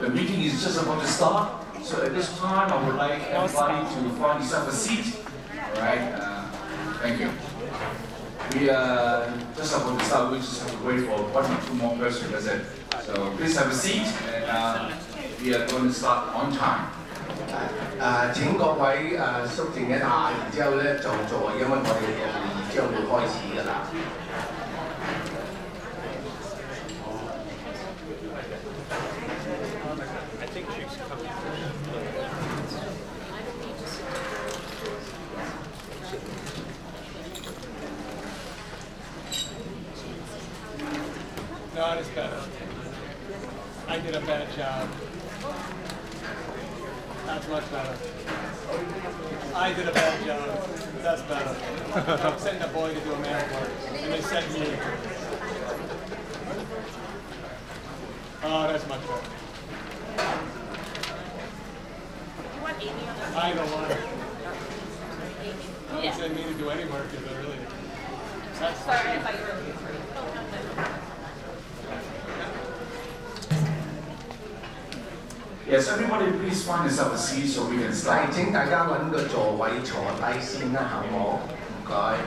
the meeting is just about to start. So at this time, I would like everybody to find yourself a seat. All right. Thank you. We just about to start. We just have to wait for 1 or 2 more persons. That's it. So please have a seat, and we are going to start on time. 請各位肅靜一下，然之後咧就座，因為我哋嘅會議將會開始㗎啦。No, it's better. I did a bad job. That's much better. I did a bad job. That's better. I'm sending a boy to do a man work, and they sent me. Oh, that's much better. You want Amy on the I don't want it. Don't Yeah. send me to do any work if it really. That's Sorry, I thought you were looking for it. Oh, no. Yes, everybody, please find yourself a seat so we can start. 請大家揾個座位坐低先啦，好冇？唔該。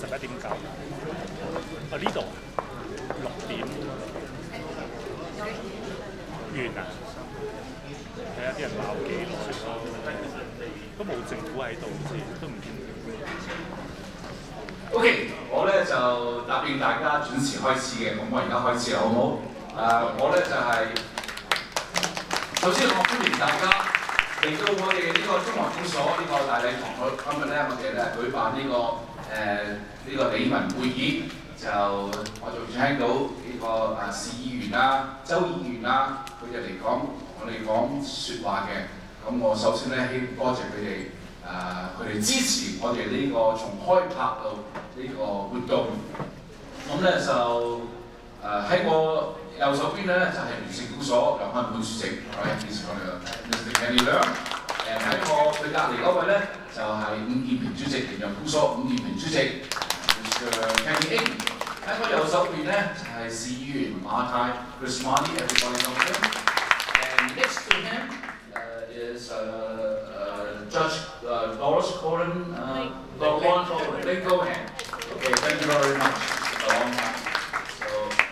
11.9，呢度6點完啊！睇下啲人鬧幾耐咯，都冇政府喺度先，都唔見。OK， 我咧就答應大家準時開始嘅，咁我而家開始好唔好？我咧就係、首先我歡迎大家嚟到我哋呢個中華公所呢個大禮堂今日咧，我哋咧舉辦呢個理民會議，就我就聽到呢個市議員啦、州議員啦，佢哋嚟講我哋講説話嘅。咁我首先咧希多謝佢哋佢哋支持我哋呢個從開拍到呢個活動。咁咧就喺我右手邊咧就係聯政公所梁漢本主席 ，Mr. Jeanie Chin。喺我佢隔離嗰位咧就係伍健平主席，聯任公所伍健平主席 Mr. Jeanie Chin。喺我右手邊咧就係市議員馬太 Chris Marty，everybody know him。And next to him is Judge Doris Corin, go ahead. Okay, thank you very much. It's a long time. So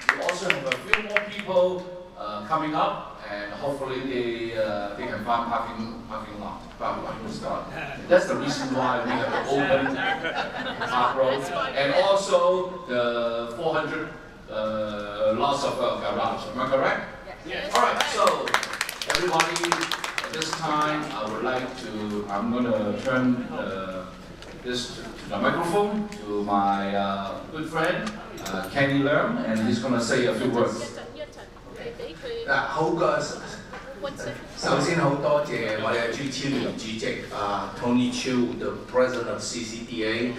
we also have a few more people coming up, and hopefully they can find parking lot. That's the reason why we have to open Parkrow, and also the 400 lots of garage. Am I correct? Yes. All right. So everybody. This time, I would like to, I'm going to turn this to the microphone to my good friend, Kenny Leung, and he's going to say a few words. 好嘅，首先好多謝我哋朱超聯主席Tony Chu，the President of CCDA,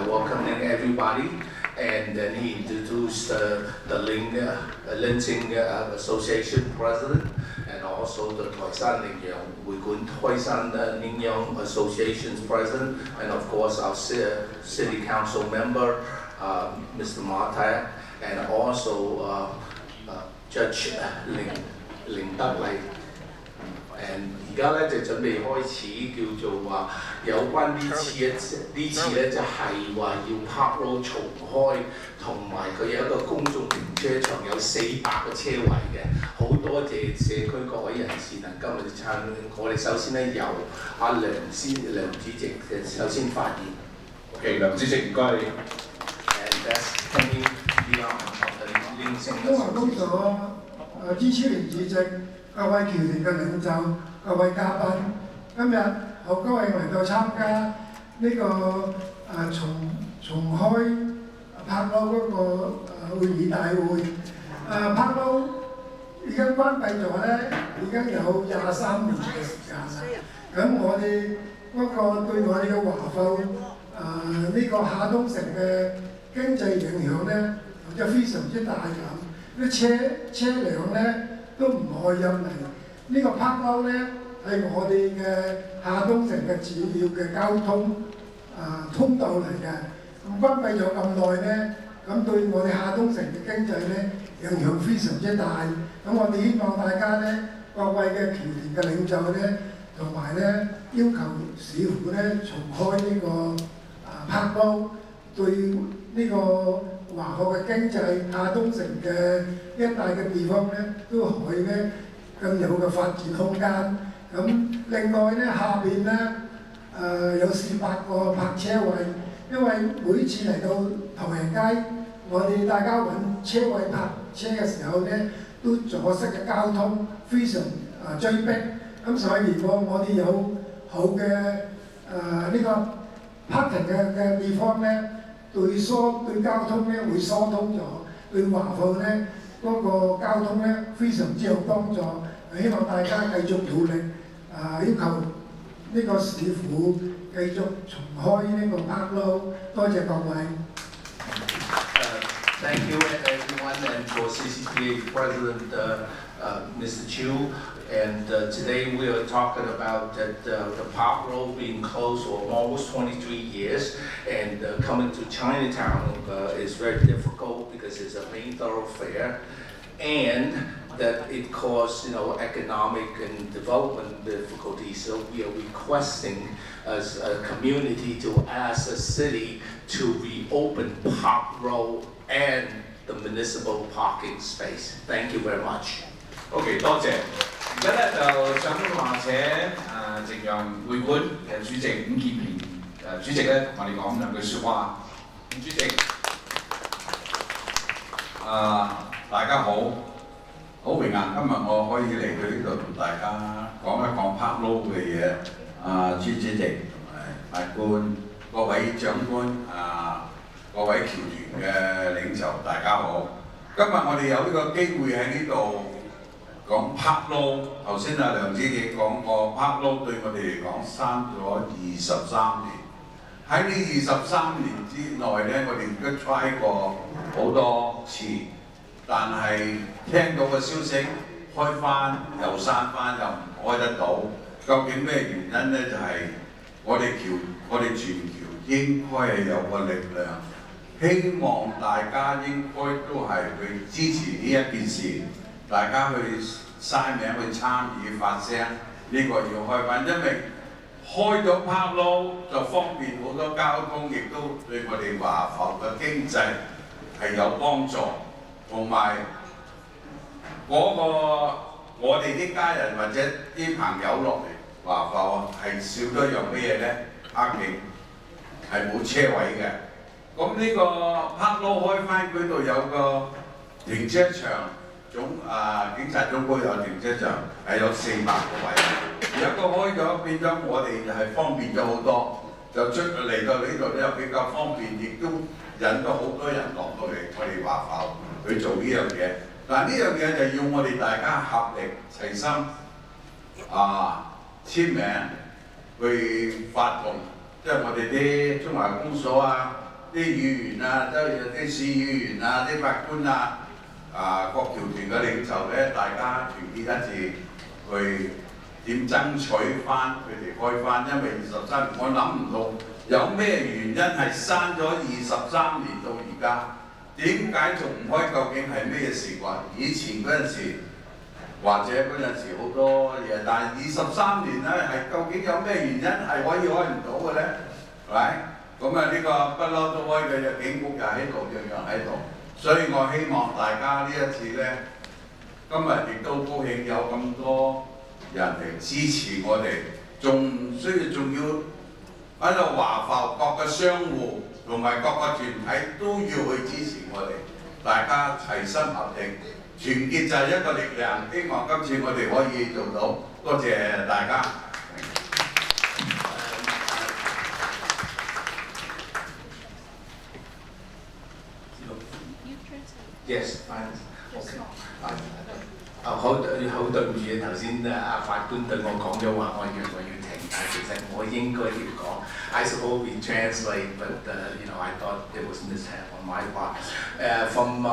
welcoming everybody. And then he introduced the Lynching Association President, and also the 台山羚羊會館開山羚羊 Association's President, and of course our City Council member, Mr. Marta, and also Judge 林德禮。And 而家咧就準備開始叫做話有關呢次咧就係話要 Parkrow 重開，同埋佢有一個公眾停車場有400個車位嘅，好多謝社區各位人士能今日參與。我哋首先咧由梁主席首先發言。OK， 梁主席唔該你。And that's Kenny Leung。中華公所朱超聯主席。各位僑聯嘅領袖、各位嘉賓，今日好高興嚟到參加呢個重開Parkrow嗰個會議大會。Parkrow 已經關閉咗咧，已經有23年嘅時間啦。咁我哋嗰個對我哋嘅華埠呢個下東城嘅經濟影響咧，就非常之大咁。啲車輛咧都唔可以入嚟。呢個 Parkrow 咧係我哋嘅下東城嘅主要嘅交通通道嚟嘅。咁關閉咗咁耐咧，咁對我哋下東城嘅經濟咧影響非常之大。咁我哋希望大家咧，各位嘅僑聯嘅領袖咧，同埋咧要求市府咧重開呢個Parkrow，對呢個華埠嘅經濟下東城嘅一帶嘅地方咧，都可以咧更有嘅發展空間。咁另外咧下邊咧有400個泊車位，因為每次嚟到唐人街，我哋大家揾車位泊車嘅時候咧，都阻塞嘅交通非常追逼。咁所以如果我哋有好嘅呢個 parking 嘅地方咧，對交通咧會疏通咗，對華埠咧嗰個交通咧非常之有幫助。希望大家繼續努力，要求呢個市府繼續重開呢個Parkrow。多謝各位。Thank you everyone and for CCTA President Mr. Chiu. And today we are talking about that the Parkrow being closed for almost 23 years, and coming to Chinatown is very difficult because it's a main thoroughfare, and that it caused economic and development difficulties. So we are requesting as a community to ask the city to reopen Parkrow and the municipal parking space. Thank you very much. OK， 多謝。而家咧就想話請靜陽會館嘅主席伍健平主席咧同我哋講兩句説話。伍主席，大家好，好榮幸今日我可以嚟到呢度同大家講一講Parkrow嘅嘢。朱主席同埋法官、各位長官、各位僑團嘅領袖，大家好。今日我哋有呢個機會喺呢度講Parkrow。頭先梁主席講過Parkrow對我哋嚟講閂咗23年。喺呢23年之內咧，我哋都 try 過好多次，但係聽到嘅消息開翻又閂翻又唔開得到，究竟咩原因咧？就係我哋全僑應該係有個力量。希望大家應該都係去支持呢一件事，大家去嘥名去參與發聲，呢個要開翻，因為開咗Parkrow就方便好多交通，亦都對我哋華埠嘅經濟係有幫助，同埋我哋啲家人或者啲朋友落嚟華埠係少咗一樣咩嘢咧？parking係冇車位嘅。咁呢個Parkrow開翻嗰度有個停車場，警察總部有停車場，係有400個位。而一個開咗，變咗我哋就係方便咗好多，就嚟到呢度咧又比較方便，亦都引到好多人落到嚟我哋華埠去做呢樣嘢。嗱呢樣嘢就要我哋大家合力齊心簽名去發動，即係我哋啲中華公所啊。啲議員啊，啲市議員啊，啲法官啊，各僑團嘅領袖咧，大家團結一致去點爭取翻佢哋開翻，因為23年我諗唔到有咩原因係閂咗23年到而家，點解仲唔開？究竟係咩事啩？以前嗰陣時，或者嗰陣時好多嘢，但係23年咧係究竟有咩原因係可以開唔到嘅咧？係咪？咁呢個不嬲都開嘅，警局又喺度，樣樣喺度，所以我希望大家呢一次咧，今日亦都高興有咁多人嚟支持我哋，仲要喺度華埠各個商戶同埋各個團體都要去支持我哋，大家齊心合力，團結就係一個力量。希望今次我哋可以做到，多謝大家。Yes, fine. Okay. 好對唔住，頭先法官對我講咗話，我要停，但其實我應該要講。I suppose we translate, but I thought it was mishap on my part. From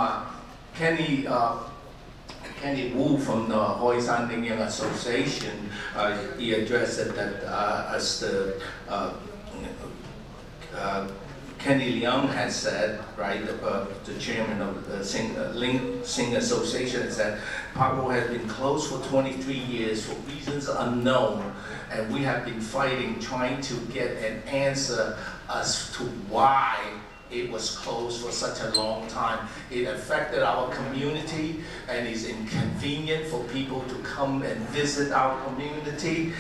Kenny Wu from the Hoi San Ning Yang Association, he addressed it that as the Kenny Leung has said, right, the chairman of the Sing Association said, Parkrow has been closed for 23 years for reasons unknown, and we have been fighting, trying to get an answer as to why it was closed for such a long time. It affected our community and is inconvenient for people to come and visit our community,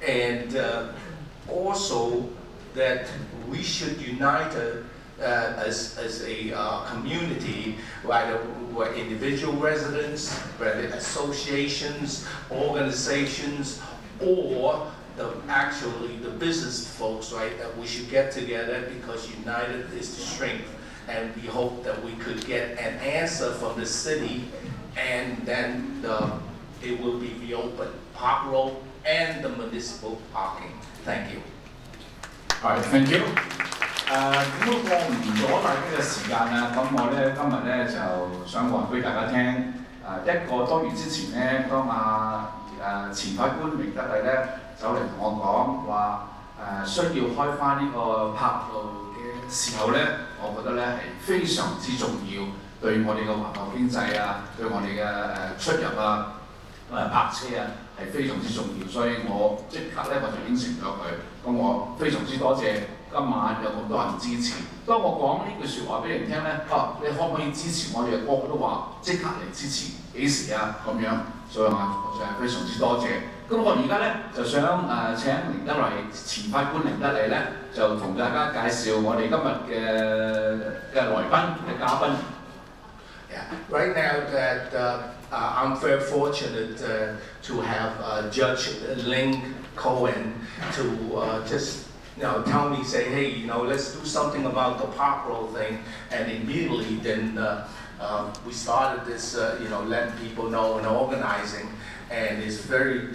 and also that we should unite as a community, whether individual residents, whether associations, organizations, or actually the business folks, right, that we should get together because united is the strength. And we hope that we could get an answer from the city, and then it will be reopened, Parkrow and the municipal parking. Thank you. All right, thank you. 咁都過唔咗大家嘅時間啦，咁我咧今日咧就想話俾大家聽，一個多月之前咧，當前法官明德禮咧走嚟同我講話需要開翻呢個柏路嘅時候咧，我覺得咧係非常之重要，對我哋嘅環球經濟啊，對我哋嘅出入啊，泊車啊係非常之重要，所以我即刻咧我就應承咗佢，咁我非常之多謝。今晚有咁多人支持。當我講呢句説話俾人聽咧，你可唔可以支持我哋？個個都話即刻嚟支持，幾時啊？咁樣，所以我就係非常之多謝。咁我而家咧就想請凌德禮前法官凌德禮咧，就同大家介紹我哋今日嘅來賓嘅嘉賓。Yeah, right now that I'm very fortunate to have Judge Ling Cohen to just tell me, say, hey, let's do something about the Parkrow thing, and immediately then we started this, letting people know and organizing, and it's very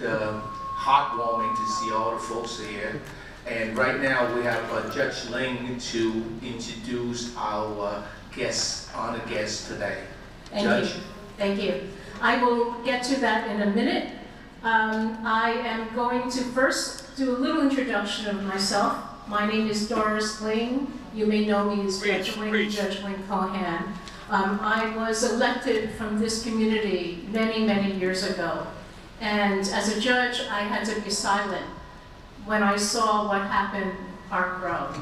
heartwarming to see all the folks here. And right now we have Judge Ling to introduce our honored guest today. Judge. Thank you. I will get to that in a minute. I am going to first do a little introduction of myself. My name is Doris Ling. You may know me as Judge Ling, Judge Ling Cohan. I was elected from this community many, many years ago. And as a judge, I had to be silent when I saw what happened in Parkrow.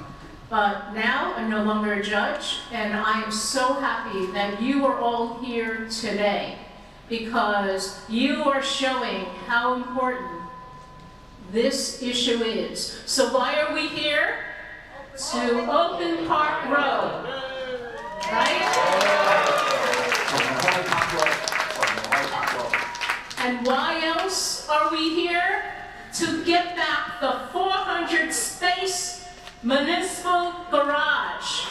But now I'm no longer a judge, and I am so happy that you are all here today, because you are showing how important this issue is. So why are we here? To open Parkrow, right? And why else are we here? To get back the 400-space municipal garage.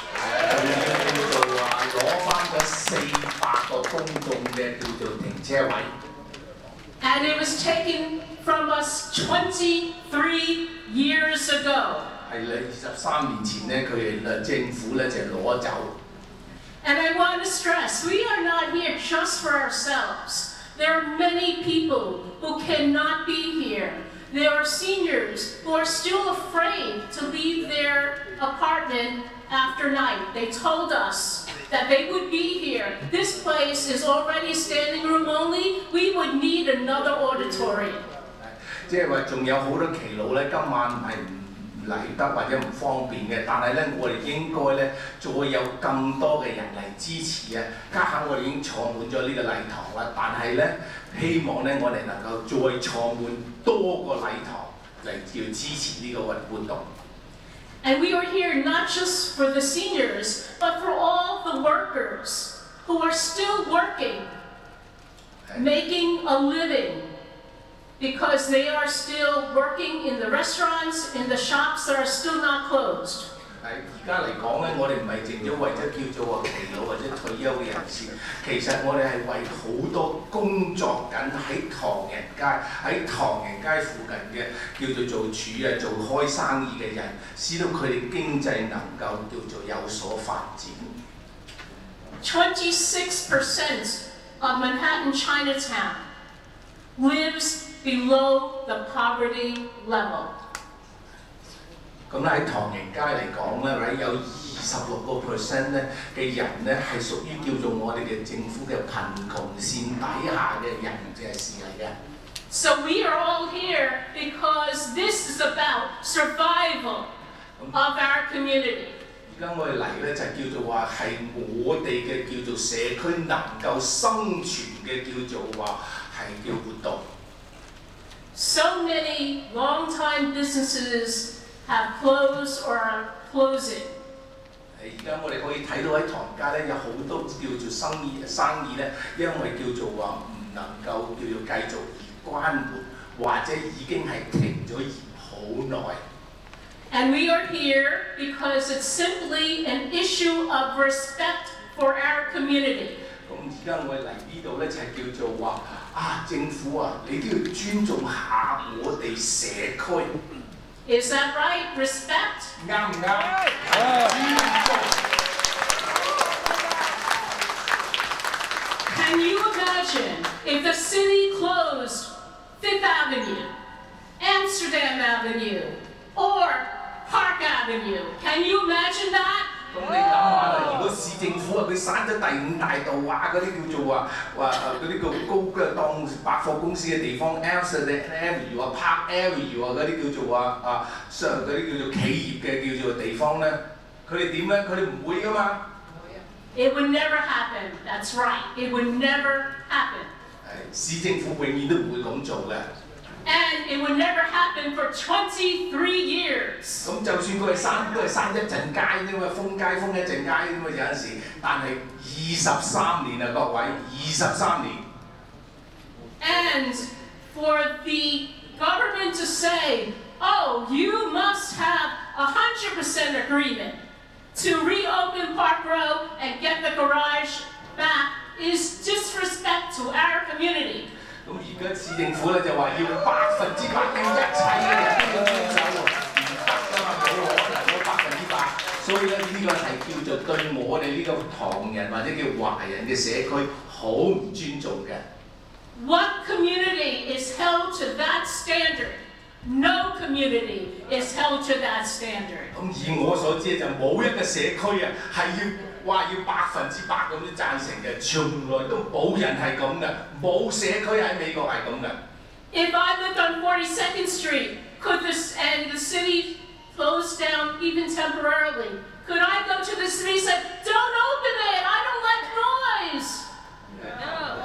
And it was taken from us 23 years ago. And I want to stress, we are not here just for ourselves. There are many people who cannot be here. There are seniors who are still afraid to leave their apartment after night. They told us that they would be here. This place is already standing room only. We would need another auditorium. 即係話仲有好多耆老咧，今晚係唔嚟得或者唔方便嘅，但係咧我哋應該咧再有更多嘅人嚟支持啊！家下我哋已經坐滿咗呢個禮堂啦，但係咧希望咧我哋能夠再坐滿多個禮堂嚟要支持呢個活動。And we are here not just for the seniors, but for all the workers who are still working, making a living, because they are still working in the restaurants, in the shops that are still not closed. 而家嚟講咧，我哋唔係淨咗為咗叫做話耆老或者退休嘅人士，其實我哋係為好多工作緊喺唐人街、喺唐人街附近嘅叫做做廚啊、做開生意嘅人，使到佢哋經濟能夠叫做有所發展。26% of Manhattan Chinatown lives below the poverty level. 咁喺唐人街嚟講咧，有26% 咧嘅人咧係屬於叫做我哋嘅政府嘅貧窮線底下嘅人嘅事嚟嘅。So we are all here because this is about survival of our community. 而家我哋嚟咧就叫做話係我哋嘅叫做社區能夠生存嘅叫做話係叫活動。So many long-time businesses have closed or are closing. 而家我哋可以睇到喺唐街咧有好多叫做生意咧，因為叫做話唔能夠叫做繼續而關門，或者已經係停咗業好耐。And we are here because it's simply an issue of respect for our community. 咁而家我哋嚟呢度咧就係叫做話政府啊，你都要尊重下我哋社區。Is that right? Respect? 啱唔啱？尊重。Can you imagine if the city closed Fifth Avenue, Amsterdam Avenue, or Park Avenue? Can you imagine that? 咁你諗下啦，如果市政府佢閂咗第5大道嗰啲叫做話嗰啲叫高嘅檔百貨公司嘅地方 ，Amsterdam Avenue Park Avenue 嗰啲叫做話嗰啲叫做企業嘅叫做地方咧，佢哋點咧？佢哋唔會噶嘛。It would never happen. That's right. It would never happen. 市政府永遠都唔會咁做嘅。And it would never happen for 23 years. 咁就算佢係閂，都係閂一陣街啫嘛，封街封一陣街啫嘛，有陣時，但係23年啊，各位，23年。And for the government to say, oh, you must have 100% agreement to reopen Parkrow and get the garage back is disrespect to our community. 咁而家市政府咧就話要100%要一切嘅人都要遵守喎，唔得㗎嘛，冇可能有100%。所以咧呢個係叫做對我哋呢個唐人或者叫華人嘅社區好唔尊重嘅。What community is held to that standard? No community is held to that standard. 咁以我所知就冇一個社區啊係要100%咁樣贊成嘅，從來都冇人係咁嘅，冇社區喺美國係咁嘅。If I lived on 42nd Street, and the city closed down even temporarily, could I go to the city and say, don't open it, I don't like noise? No.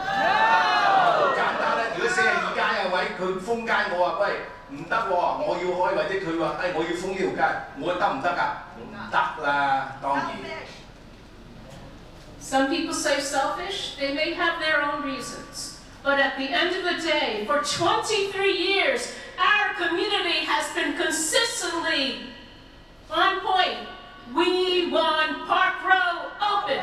好簡單咧，如果42街啊位佢封街，我話喂唔得喎，我要開，或者佢話我要封呢條街，我得唔得㗎？唔得啦，當然。Some people say selfish, they may have their own reasons. But at the end of the day, for 23 years, our community has been consistently on point. We want Parkrow open.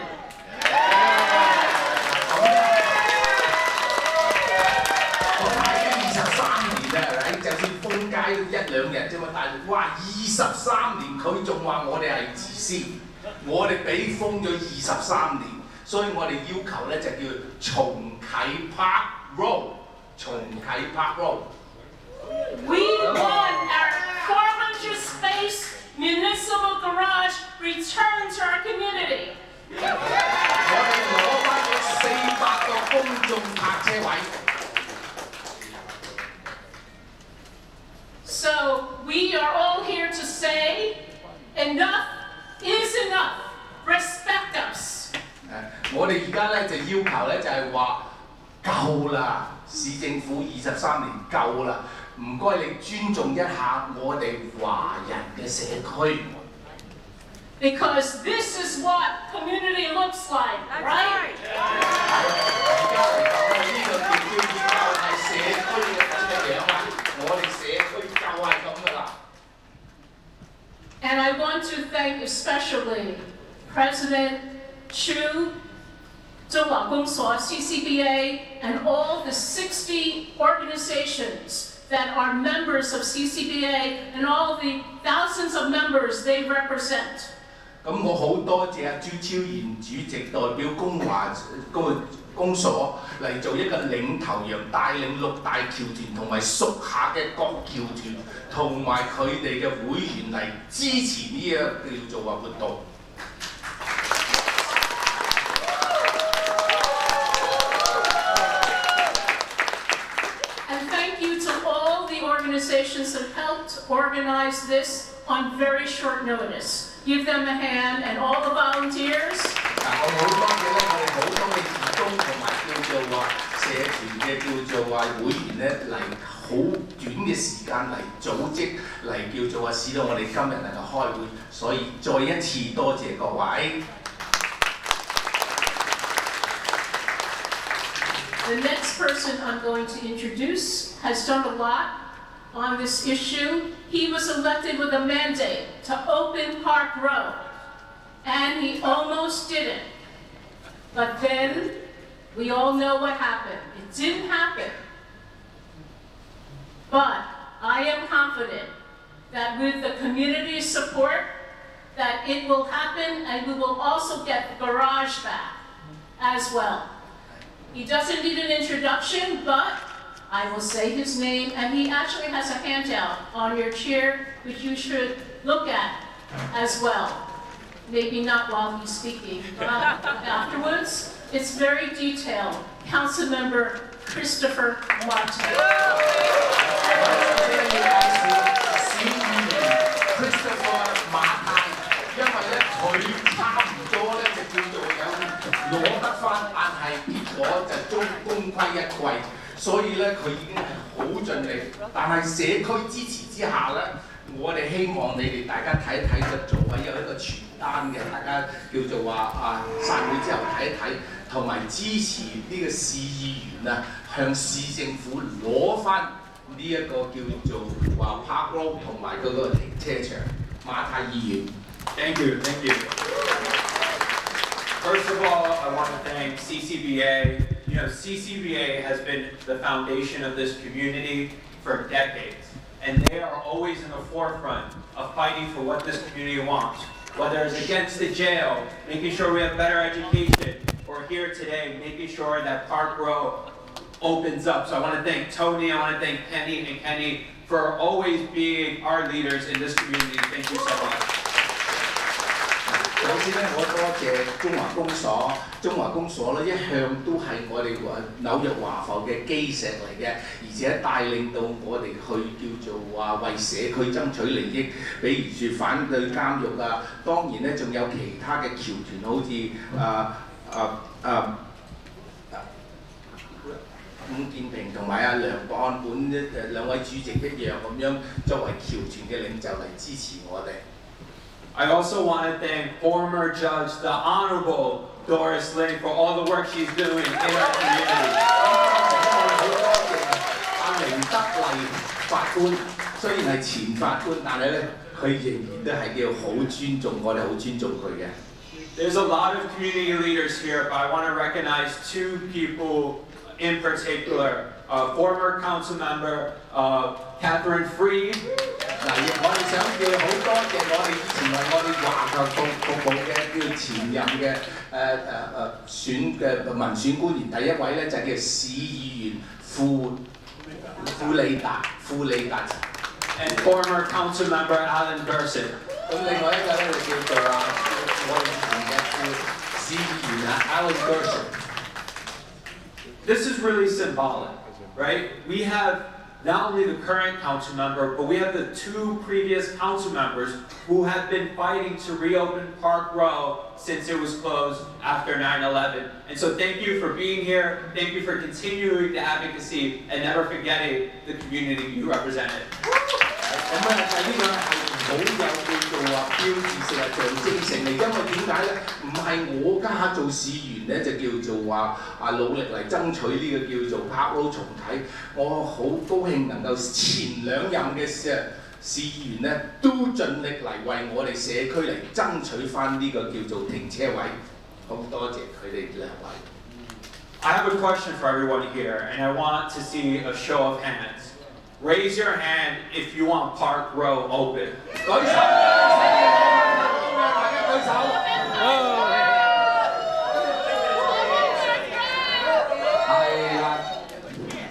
23年啊，就算封街1-2日啫嘛，但係哇23年佢仲話我哋係自私，我哋俾封咗23年，所以我哋要求咧就叫重啟 Parkrow， 重啟 Parkrow。We want our 400 space municipal garage returned to our community. 我哋攞翻嗰400個公眾泊車位。So we are all here to say, enough is enough. Respect us. 我哋而家咧就要求咧就係話夠啦，市政府23年夠啦，唔該你尊重一下我哋華人嘅社區。Because this is what community looks like, right? 而家嚟講呢個就係社區嘅樣啦，我哋社區就係咁噶啦。And I want to thank especially President Chu, 中华公所 CCBA, and all the 60 organizations that are members of CCBA and all the thousands of members they represent. 咁我好多謝朱超然主席代表公所嚟做一個領頭羊，帶領6大僑團同埋屬下嘅各僑團同埋佢哋嘅會員嚟支持呢一個叫做活動。And thank you to all the organizations that helped organize this on very short notice. Give them a hand and all the volunteers. 我好多謝咧，我哋好多嘅義工同埋叫做話社團嘅叫做話會員咧嚟好短嘅時間嚟組織嚟叫做話使到我哋今日能夠開會，所以再一次多謝各位。The next person I'm going to introduce has done a lot on this issue. He was elected with a mandate to open Parkrow, and he almost did it. But then, we all know what happened. It didn't happen. But I am confident that with the community's support, that it will happen, and we will also get the garage back as well. He doesn't need an introduction, but I will say his name, and he actually has a handout on your chair, which you should look at as well. Maybe not while he's speaking, but afterwards. It's very detailed. Councilmember Christopher Martin. Christopher Martin， 因為咧佢差唔多咧就叫做有攞得翻，但係結果就功虧一簣。所以咧，佢已經係好盡力，但係社區支持之下咧，我哋希望你哋大家睇一睇個座位有一個傳單嘅，大家叫做話散會之後睇一睇，同埋支持呢個市議員啊，向市政府攞翻呢一個叫做話 Parkrow 同埋嗰個停車場。馬太議員 ，Thank you, thank you. First of all, I want to thank CCBA. You know, CCBA has been the foundation of this community for decades, and they are always in the forefront of fighting for what this community wants. Whether it's against the jail, making sure we have better education, or here today, making sure that Parkrow opens up. So I want to thank Tony, I want to thank Penny and Kenny for always being our leaders in this community. Thank you so much. 首先咧，我多謝中華公所。中華公所咧一向都係我哋紐約華埠嘅基石嚟嘅，而且帶領到我哋去叫做話為社區爭取利益，比如說反對監獄啊。當然咧，仲有其他嘅僑團，好似伍健平同埋梁博漢本兩位主席一樣咁樣，作為僑團嘅領袖嚟支持我哋。I also want to thank former Judge, the Honorable Doris Lane, for all the work she's doing in our community. 阿明德麗法官雖然係前法官，但係咧佢仍然都係叫好尊重我哋，好尊重佢嘅。There's a lot of community leaders here, but I want to recognize two people in particular. Former council member Catherine Freed. 嗱，我哋想叫好多謝我哋以前為我哋華埠服務嘅叫前任嘅選嘅民選官員，第一位咧就叫市議員傅利達。And former council member Alan Gerson. 咁另外一個咧就叫做我哋以前嘅市議員Alan Gerson。This is really symbolic, right? We have not only the current council member, but we have the two previous council members who have been fighting to reopen Parkrow since it was closed after 9/11. And so thank you for being here. Thank you for continuing the advocacy and never forgetting the community you represented. 咁呢個係好有叫做話標誌性係象徵性嚟，因為點解咧？唔係我家做市員咧，就叫做話努力嚟爭取呢個叫做 Parkrow 重啟。我好高興能夠前兩任嘅市市議員咧都盡力嚟為我哋社區嚟爭取翻呢個叫做停車位。好多謝佢哋兩位。I have a question for everyone here, and I want to see a show of hands. Raise your hand if you want Parkrow open. 舉手！大家舉手。係啦。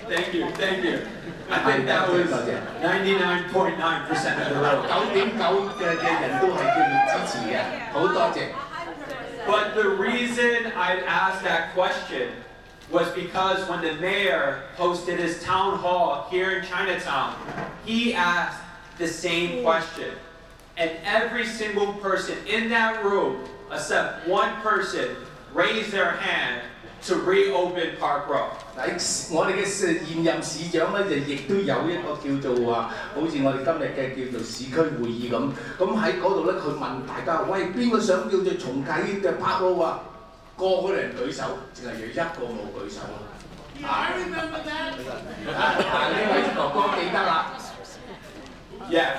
Thank you, thank you. I think that was 99.9% of the room. 9.9嘅人都係叫做支持嘅，好多謝。But the reason I asked that question was because when the mayor hosted his town hall here in Chinatown, he asked the same question. And every single person in that room, except one person, raised their hand to reopen Parkrow. 我哋嘅現任市長咧就亦都有一個叫做話，好似我哋今日嘅叫做市區會議咁。咁喺嗰度咧，佢問大家：喂，邊個想叫做重啟嘅 Parkrow 啊？個個人舉手，淨係有一個冇舉手。呢位哥哥記得啦。Yeah.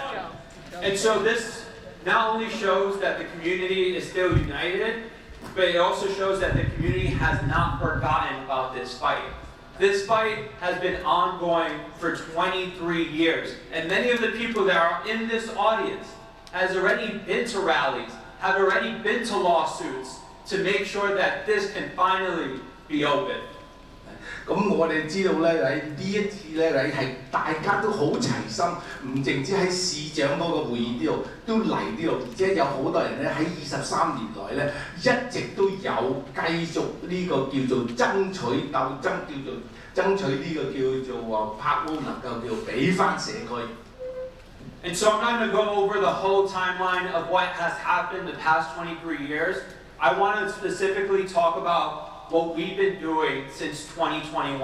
And so this not only shows that the community is still united, but it also shows that the community has not forgotten about this fight. This fight has been ongoing for 23 years, and many of the people that are in this audience has already been to rallies, have already been to lawsuits to make sure that this can finally be open. 咁我哋知道咧，喺呢一次咧，你係大家都好齊心，唔淨止喺市長嗰個會議呢度都嚟呢度，而且有好多人咧喺23年來咧一直都有繼續呢個叫做爭取鬥爭，叫做爭取呢個叫做話Parkrow能夠叫俾翻社區。And so I'm not going to go over the whole timeline of what has happened the past 23 years. I want to specifically talk about what we've been doing since 2021.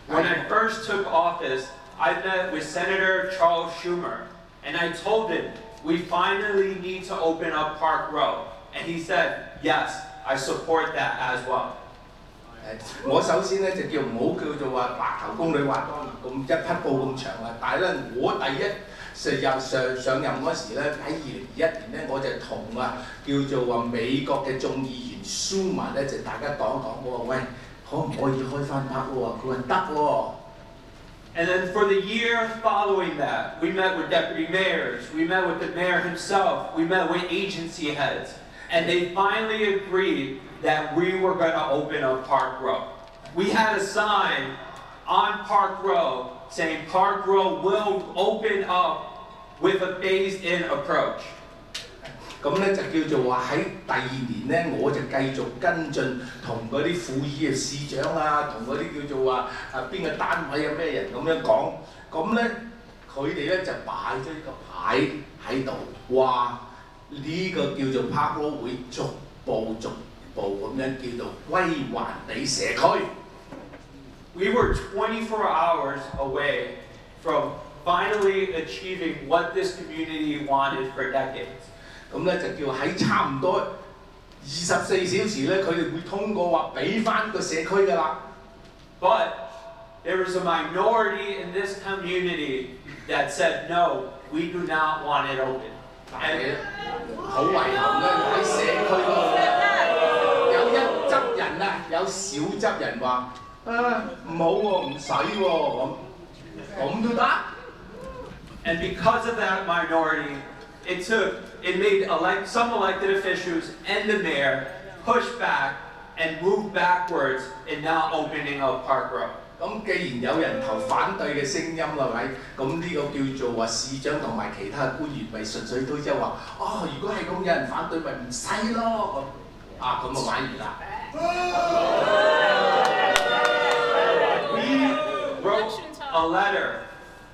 When I first took office, I met with Senator Charles Schumer, and I told him we finally need to open up Parkrow. And he said, yes, I support that as well. 我首先咧就叫唔好叫做話白頭宮女話當咁一匹布咁長啊，但係咧我第一上任嗰時咧喺2021年咧我就同叫做話美國嘅眾議員 Schumer 咧就大家講一講，我話喂可唔可以開翻Parkrow啊？佢話得喎。And then for the year following that, we met with deputy mayors, we met with the mayor himself, we met with agency heads, and they finally agreed that we were going to open up Parkrow. We had a sign on Parkrow saying Parkrow will open up with a phased-in approach. 咁咧就叫做話喺第2年咧，我就繼續跟進同嗰啲副議嘅市長啊，同嗰啲叫做話邊個單位有咩人咁樣講，咁咧佢哋咧就擺咗呢個牌喺度，話呢個叫做Parkrow會逐步咁樣叫做歸還俾社區。We were 24 hours away from finally achieving what this community wanted for decades. 咁咧就叫喺差唔多24小時咧，佢哋會通過話俾翻個社區㗎啦。But there was a minority in this community that said no, we do not want it open. 係好遺憾咧，喺社區嗰度有一執人啊，有少執人話唔好喎，唔使喎咁都得。And because of that minority, it made some elected officials and the mayor push back and move backwards in now opening up Parkrow. 咁既然有人投反對嘅聲音啦，係咪？咁呢個叫做話市長同埋其他官員咪順水推舟話，哦，如果係咁有人反對咪唔使咯，咁就玩完啦。We wrote a letter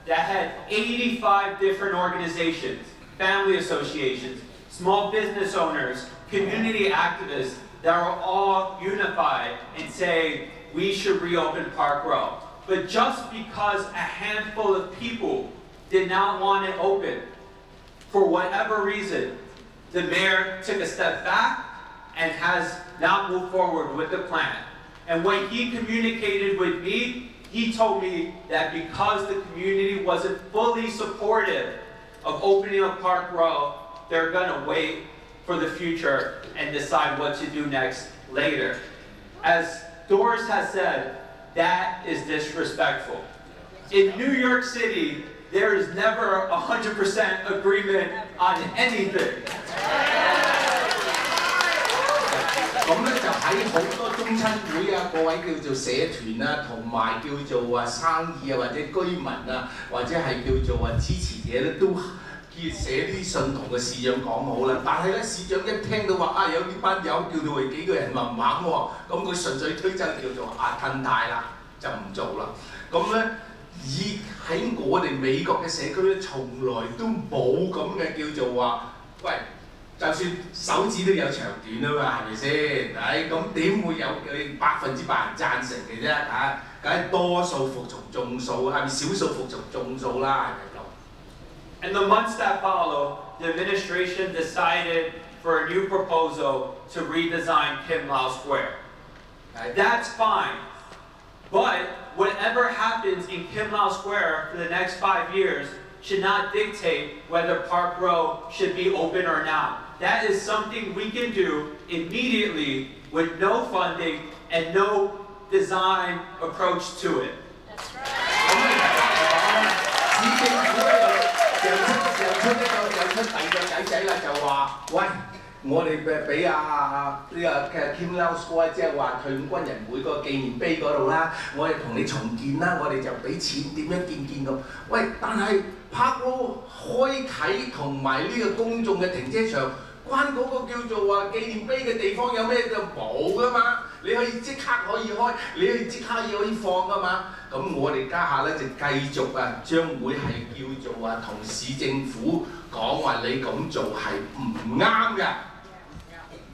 that had 85 different organizations, family associations, small business owners, community activists that are all unified in saying we should reopen Parkrow. But just because a handful of people did not want it open, for whatever reason, the mayor took a step back and has not moved forward with the plan. And when he communicated with me, he told me that because the community wasn't fully supportive of opening up Parkrow, they're gonna wait for the future and decide what to do next later. As Doris has said, that is disrespectful. In New York City, there is never 100% agreement on anything. 咁咧就喺好多中親會啊，各位叫做社團啊，同埋叫做話生意啊，或者居民啊，或者係叫做話支持者咧，都寫啲信同個市長講好啦。但係咧，市長一聽到話啊有呢班友叫到佢幾個人唔肯喎，咁佢順水推舟叫做褪軚啦，就唔做啦。咁咧喺我哋美國嘅社區咧，從來都冇咁嘅叫做話，喂。 就算手指都有長短啊嘛，係咪先？唉，咁點會有佢100%人贊成嘅啫？嚇，梗係多數服從眾數，係咪少數服從眾數啦？係咪咁 And the months that follow, the administration decided for a new proposal to redesign Kim Lau Square. That's fine, but whatever happens in Kim Lau Square for the next 5 years should not dictate whether Parkrow should be open or not. That is something we can do immediately with no funding and no design approach to it. That's right. 市政府咧又出第二個計仔啦，就話喂，我哋俾呢個嘅 Kim Lau Square 即係話退伍軍人會個紀念碑嗰度啦，我哋同你重建啦，我哋就俾錢點樣建咁。喂，但係 Parkrow 開啓同埋呢個公眾嘅停車場。 關嗰個叫做話紀念碑嘅地方有咩就冇噶嘛？你可以即刻可以開，你可以即刻可以放噶嘛？咁我哋家下咧就繼續啊，將會係叫做話同市政府講話你咁做係唔啱嘅。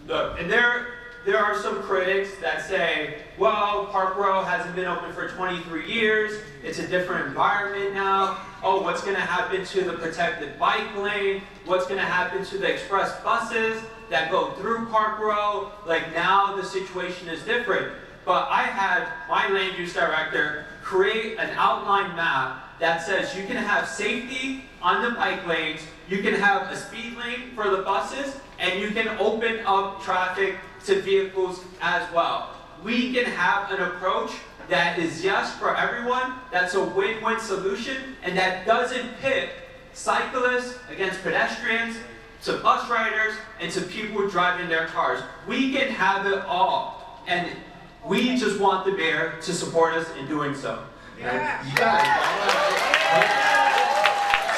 Look, and there are some critics that say, well, Parkrow hasn't been open for 23 years. It's a different environment now. Oh, what's going to happen to the protected bike lane? What's going to happen to the express buses that go through Parkrow? Like now the situation is different. But I had my land use director create an outline map that says you can have safety on the bike lanes, you can have a speed lane for the buses, and you can open up traffic to vehicles as well. We can have an approach that is yes for everyone, that's a win-win solution, and that doesn't pit cyclists against pedestrians, to bus riders, and to people driving their cars. We can have it all, and we just want the mayor to support us in doing so. 而家嚟講咧，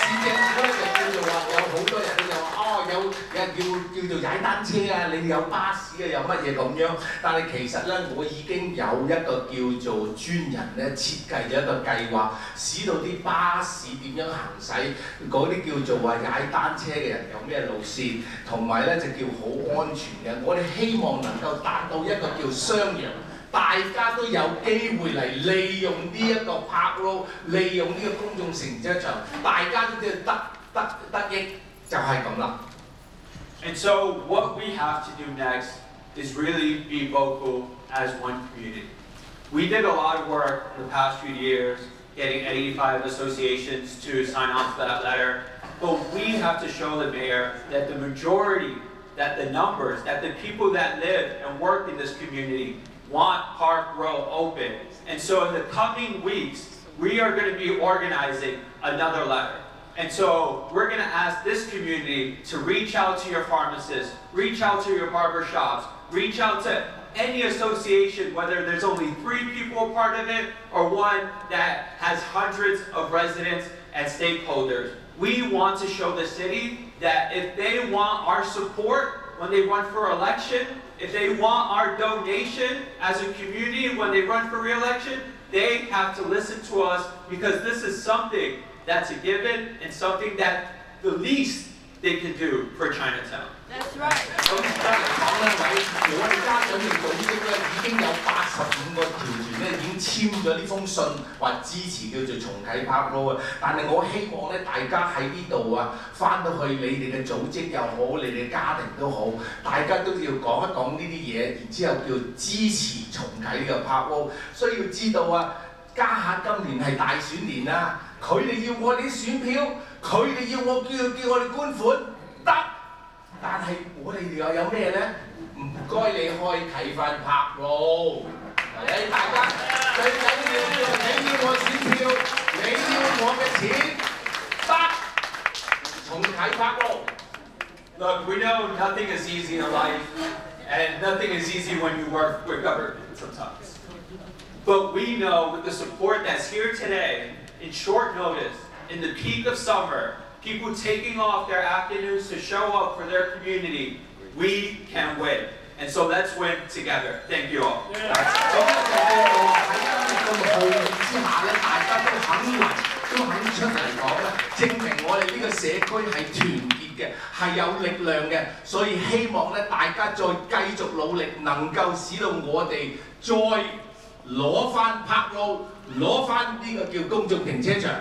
市政府咧就叫做話有好多人就話哦，有人叫做踩單車啊，你有巴士啊，有乜嘢咁樣。但係其實咧，我已經有一個叫做專人咧設計咗一個計劃，使到啲巴士點樣行駛，嗰啲叫做話踩單車嘅人有咩路線，同埋咧就叫好安全嘅。我哋希望能夠達到一個叫雙贏。 大家都有機會嚟利用呢一個 Parkrow， 利用呢個公眾停車場，大家都得益，就係咁啦。And so what we have to do next is really be vocal as one community. We did a lot of work in the past few years, getting 85 associations to sign on to that letter, but we have to show the mayor that the majority, that the numbers, that the people that live and work in this community want Parkrow open. And so in the coming weeks, we are going to be organizing another letter. And so we're going to ask this community to reach out to your pharmacists, reach out to your barber shops, reach out to any association, whether there's only 3 people a part of it or one that has hundreds of residents and stakeholders. We want to show the city that if they want our support when they run for election, if they want our donation as a community when they run for re-election, they have to listen to us because this is something that's a given and something that the least they can do for Chinatown. That's right. 咁而家嚟講咧，我哋家長聯組織咧已經有85個條團咧已經簽咗呢封信，話支持叫做重啟 Parkrow 啊。但係我希望咧，大家喺呢度啊，翻到去你哋嘅組織又好，你哋家庭都好，大家都要講一講呢啲嘢，然之後叫支持重啟呢個 Parkrow。需要知道啊，家下今年係大選年啦。佢哋要我哋啲選票，佢哋要我叫我哋捐款得，但係我哋又有咩咧？唔該你開啟翻拍路，誒大家最緊要你要我選票，你要我嘅錢得，重啟拍路。Look, we know nothing is easy in life, and nothing is easy when you work with government sometimes. But we know with the support that's here today, in short notice, in the peak of summer, people taking off their afternoons to show up for their community, we can win. And so let's win together. Thank you all. 都肯出嚟講咧，證明我哋呢個社區係團結嘅，係有力量嘅，所以希望咧大家再繼續努力，能夠使到我哋再攞翻拍路，攞翻呢個叫公眾停車場。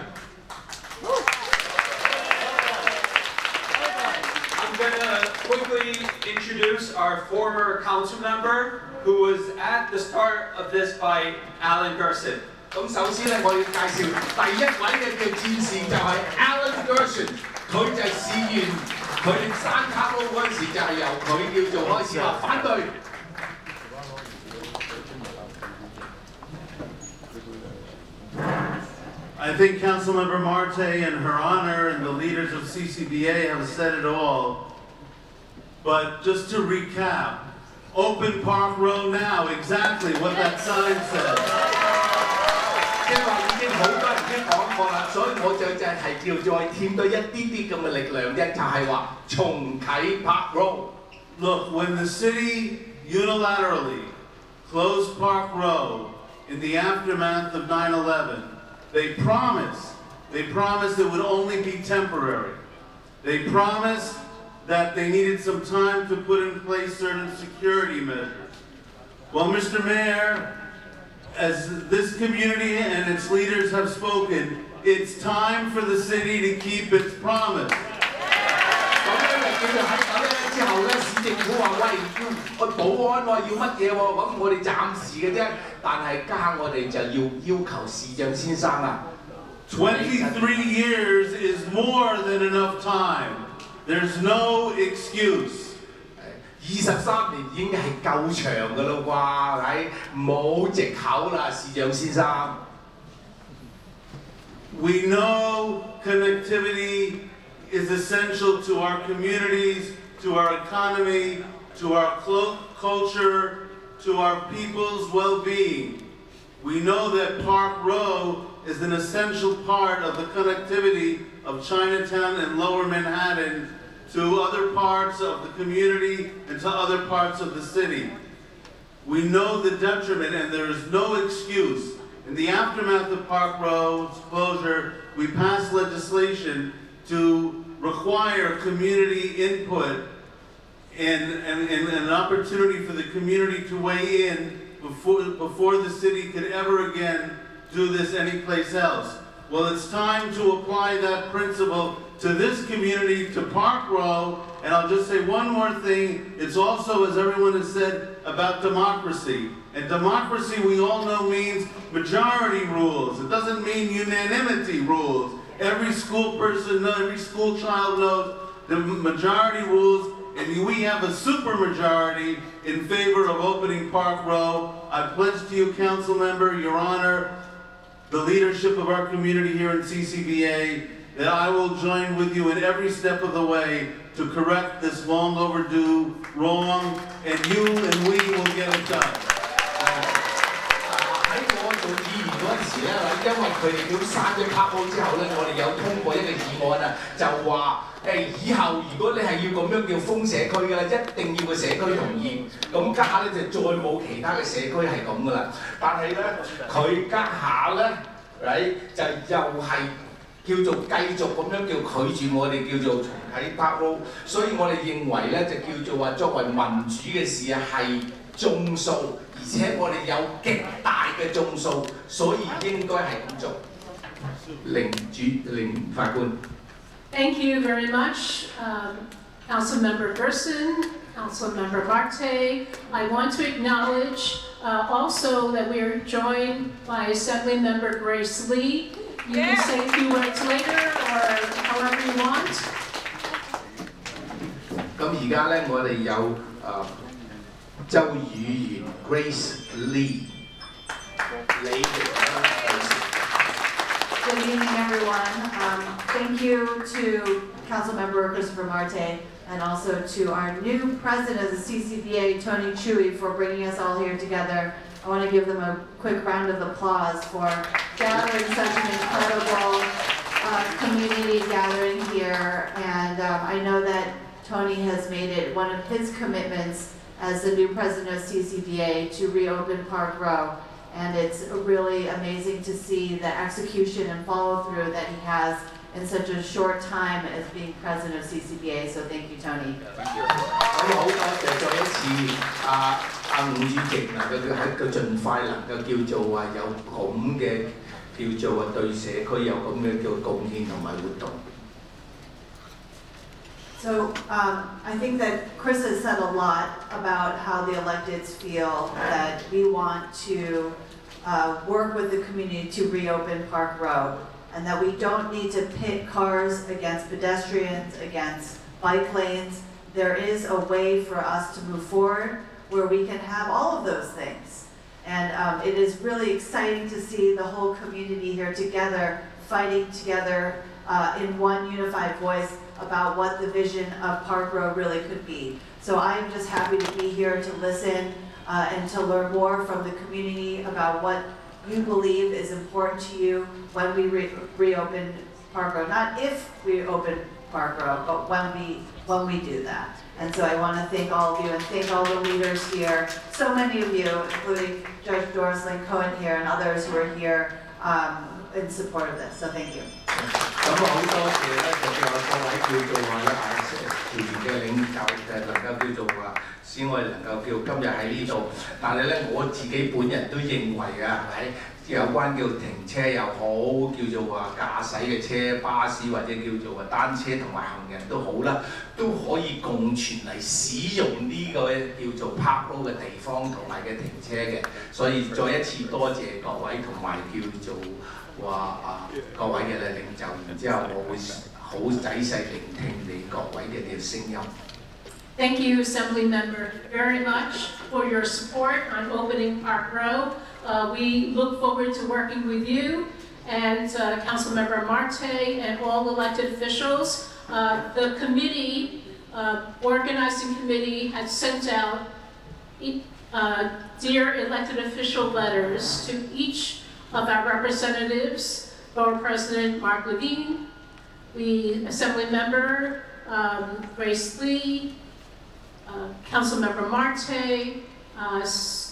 I'm going to quickly introduce our former council member who was at the start of this by Alan Gerson. 咁首先咧，我要介紹第一位嘅叫戰士就係 Alan Gerson， 佢就係試完佢山卡路嗰陣時就係由佢叫做開始話反對。I think Councilmember Marte and Her Honor and the leaders of CCBA have said it all. But just to recap, open Parkrow now, exactly what that sign says. 即係話已經好多人已經講過啦，所以我就係叫再添多一啲啲咁嘅力量啫，就係話重啟Parkrow。Look, when the city unilaterally closed Parkrow in the aftermath of 9/11, they promised it would only be temporary. They promised that they needed some time to put in place certain security measures. Well, Mr. Mayor, as this community and its leaders have spoken, it's time for the city to keep its promise. 之後咧，市政府話喂要保安喎，要乜嘢喎？咁我哋暫時嘅啫，但係家我哋就要求市長先生啊。23 years is more than enough time. There's no excuse. 23年已經係夠長㗎啦啩，係冇藉口啦，市長先生。We know connectivity is essential to our communities, to our economy, to our culture, to our people's well-being. We know that Parkrow is an essential part of the connectivity of Chinatown and Lower Manhattan to other parts of the community and to other parts of the city. We know the detriment and there is no excuse. In the aftermath of Parkrow's closure, we passed legislation to require community input and an opportunity for the community to weigh in before the city could ever again do this anyplace else. Well, it's time to apply that principle to this community, to Parkrow, and I'll just say one more thing. It's also, as everyone has said, about democracy. And democracy, we all know, means majority rules. It doesn't mean unanimity rules. Every school person, every school child knows the majority rules, and we have a super majority in favor of opening Parkrow. I pledge to you, Council Member, Your Honor, the leadership of our community here in CCBA, that I will join with you in every step of the way to correct this long overdue wrong, and you and we will get it done. 喺我做議員嗰陣時咧，因為佢哋叫刪咗Parkrow之後咧，我哋有通過一個議案啊，就話以後如果你係要咁樣叫封社區嘅，一定要個社區同意。咁家下咧就再冇其他嘅社區係咁噶啦。但係咧，佢家下咧，就又係叫做繼續咁樣叫拒絕我哋叫做重啟Parkrow，所以我哋認為咧就叫做話作為民主嘅事係眾數，而且我哋有極大嘅眾數，所以應該係咁做。令法官。Thank you very much, Councilmember Gerson, Councilmember Marte. I want to acknowledge also that we are joined by Assemblymember Grace Lee You can say a few words later or however you want. 咁而家咧，我哋有周議員 Grace Lee， 你Good evening, everyone. Thank you to Councilmember Christopher Marte and also to our new president of the CCBA, Tony Chewy, for bringing us all here together. I want to give them a quick round of applause for gathering such an incredible community gathering here. And I know that Tony has made it one of his commitments as the new president of CCBA to reopen Parkrow. And it's really amazing to see the execution and follow through that he has in such a short time as being president of CCBA. So thank you, Tony. 咁好多謝再一次伍主席能夠喺佢盡快能夠叫做話有咁嘅叫做對社區有咁嘅叫貢獻同埋活動。So I think that Chris has said a lot about how the electeds feel that we want to work with the community to reopen Parkrow, and that we don't need to pit cars against pedestrians, against bike lanes. There is a way for us to move forward where we can have all of those things. And it is really exciting to see the whole community here together, fighting together in one unified voice about what the vision of Parkrow really could be. So I'm just happy to be here to listen and to learn more from the community about what you believe is important to you when we reopen Parkrow. Not if we open Parkrow, but when we do that. And so I want to thank all of you and thank all the leaders here, so many of you, including Judge Doris Lynn Cohen here and others who are here in support of this. So thank you. 咁好多謝咧，就叫各位叫做話咧團嘅領袖能夠叫做話，使我哋能夠叫今日喺呢度。但係咧，我自己本人都認為啊，係咪有關叫停車又好，叫做話駕駛嘅車、巴士或者叫做話單車同埋行人都好啦，都可以共存嚟使用呢個叫做 Parkrow 嘅地方同埋嘅停車嘅。所以再一次多謝各位同埋叫做。各位嘅領袖，然之後我會好仔細聆聽你各位嘅聲音。Thank you, Assembly Member, very much for your support on opening Parkrow. We look forward to working with you and Councilmember Marte and all elected officials. The committee, organizing committee, had sent out dear elected official letters to each of our representatives, Borough President Mark Levine, Assembly Member Grace Lee, Councilmember Marte,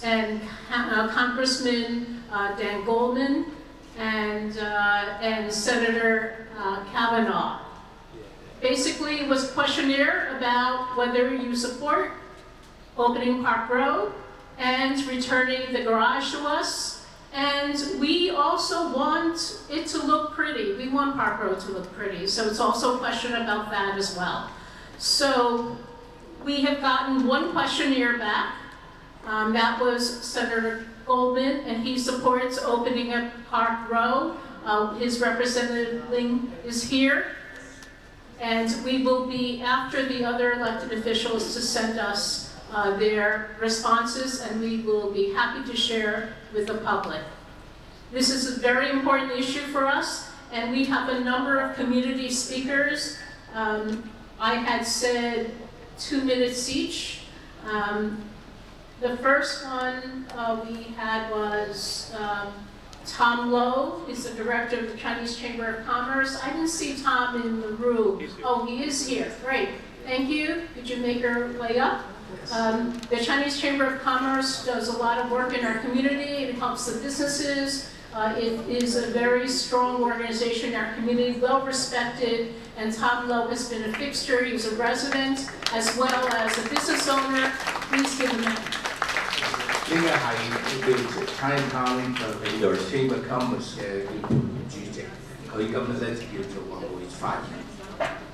and Congressman Dan Goldman, and Senator Kavanaugh. Basically, it was a questionnaire about whether you support opening Parkrow and returning the garage to us. And we also want it to look pretty. We want Parkrow to look pretty, so it's also a question about that as well. So we have gotten one questionnaire back. That was Senator Goldman, and he supports opening up Parkrow. His representative Ling is here. And we will be after the other elected officials to send us their responses, and we will be happy to share with the public. This is a very important issue for us, and we have a number of community speakers. I had said 2 minutes each. The first one we had was Tom Lowe. He's the director of the Chinese Chamber of Commerce. I didn't see Tom in the room. Oh, he is here. Great. Thank you. Did you make your way up? The Chinese Chamber of Commerce does a lot of work in our community. It helps the businesses. It is a very strong organization in our community, well respected, and Tom Lowe has been a fixture. He's a resident as well as a business owner. Please give him a hand. 呢個係叫 Chinatown Chamber of Commerce 嘅主席，佢今日咧就叫做話會發言。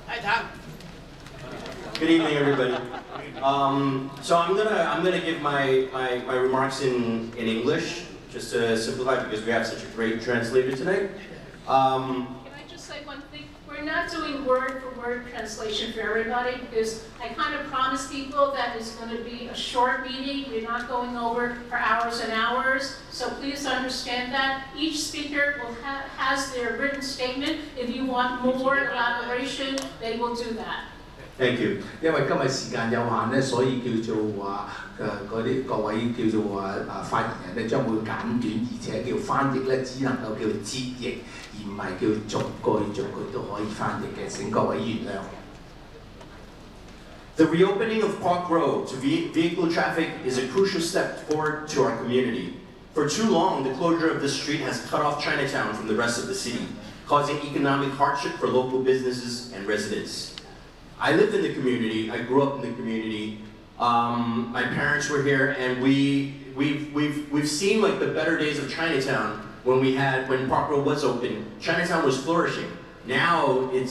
Hi Tom. Good evening, everybody. So I'm gonna give my remarks in English, just to simplify, because we have such a great translator tonight. Can I just say one thing? We're not doing word-for-word translation for everybody because I kind of promised people that it's going to be a short meeting. We're not going over for hours and hours. So please understand that. Each speaker has their written statement. If you want more elaboration, they will do that. Thank you. 因為今日時間有限咧，所以叫做話嗰啲各位叫做話發言人咧將會簡短，而且叫翻譯咧只能夠叫節譯，而唔係叫逐句都可以翻譯嘅。請各位原諒。The reopening of Parkrow to vehicle traffic is a crucial step forward to our community. For too long, the closure of this street has cut off Chinatown from the rest of the city, causing economic hardship for local businesses and residents. I lived in the community. I grew up in the community. My parents were here, and we've seen like the better days of Chinatown when Parkrow was open. Chinatown was flourishing. Now it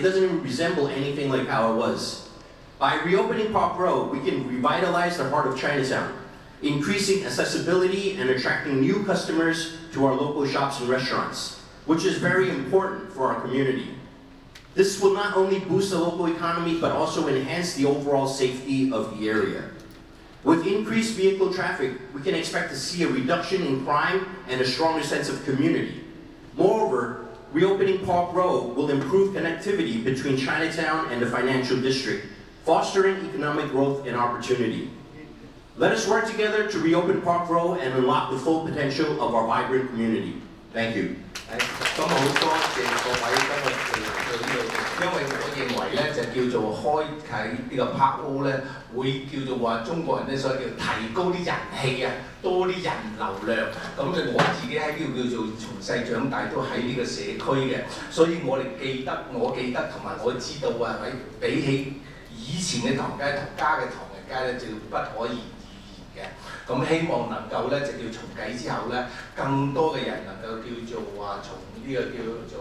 doesn't even resemble anything like how it was. By reopening Parkrow, we can revitalize the heart of Chinatown, increasing accessibility and attracting new customers to our local shops and restaurants, which is very important for our community. This will not only boost the local economy, but also enhance the overall safety of the area. With increased vehicle traffic, we can expect to see a reduction in crime and a stronger sense of community. Moreover, reopening Parkrow will improve connectivity between Chinatown and the financial district, fostering economic growth and opportunity. Let us work together to reopen Parkrow and unlock the full potential of our vibrant community. Thank you. 咁好多謝各位今日嚟到呢度，因為我認為咧就叫做開啟呢個 Parkrow 咧，會叫做話中國人咧所謂叫提高啲人氣啊，多啲人流量。咁我自己喺呢度叫做從細長大都喺呢個社區嘅，所以我記得同埋我知道啊，比起以前嘅唐街同家嘅唐人街咧，就不可言嘅。咁希望能夠咧就叫重啟之後咧，更多嘅人能夠叫做話從呢個叫做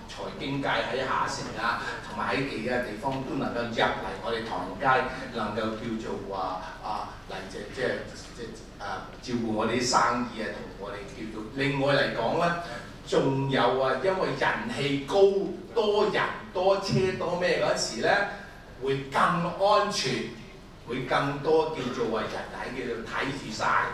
財經界喺下城啊，同埋喺其他地方都能夠入嚟我哋唐人街，能夠叫做話嚟即照顧我哋啲生意啊，同我哋叫做另外嚟講咧，仲有因為人氣高、多人、多車、多咩嗰時咧，會更安全。會更多叫做話人喺叫做睇住晒。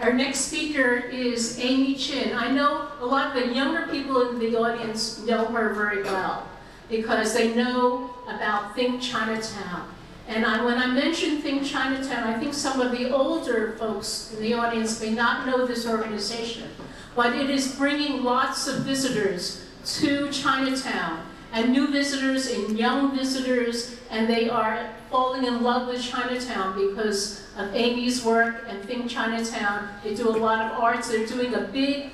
Our next speaker is Jeanie Chin. I know a lot of the younger people in the audience know her very well because they know about Think Chinatown. And when I mention Think Chinatown, I think some of the older folks in the audience may not know this organization, but it is bringing lots of visitors to Chinatown, and new visitors and young visitors, and they are falling in love with Chinatown because of Amy's work and Think Chinatown. They do a lot of arts. They're doing a big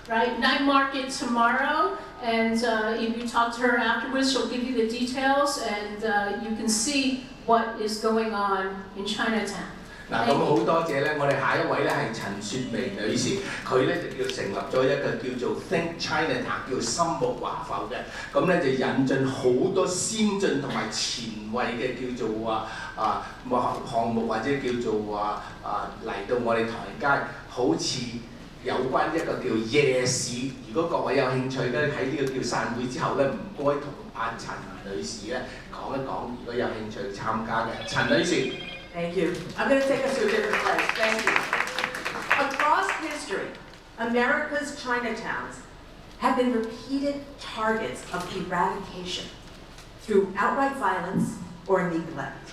night market tomorrow, and if you talk to her afterwards, she'll give you the details, and you can see what is going on in Chinatown. 嗱，咁好多謝咧，我哋下一位咧係陳雪薇女士，佢咧就叫成立咗一個叫做 Think Chinatown， 叫心目華埠嘅，咁咧就引進好多先進同埋前衛嘅叫做項目或者叫做嚟到我哋唐人街，好似有關一個叫夜市。如果各位有興趣咧，喺呢個叫散會之後咧，唔該同陳女士咧講一講，如果有興趣參加嘅，陳女士。Thank you. I'm going to take us to a different place. Thank you. Across history, America's Chinatowns have been repeated targets of eradication through outright violence or neglect.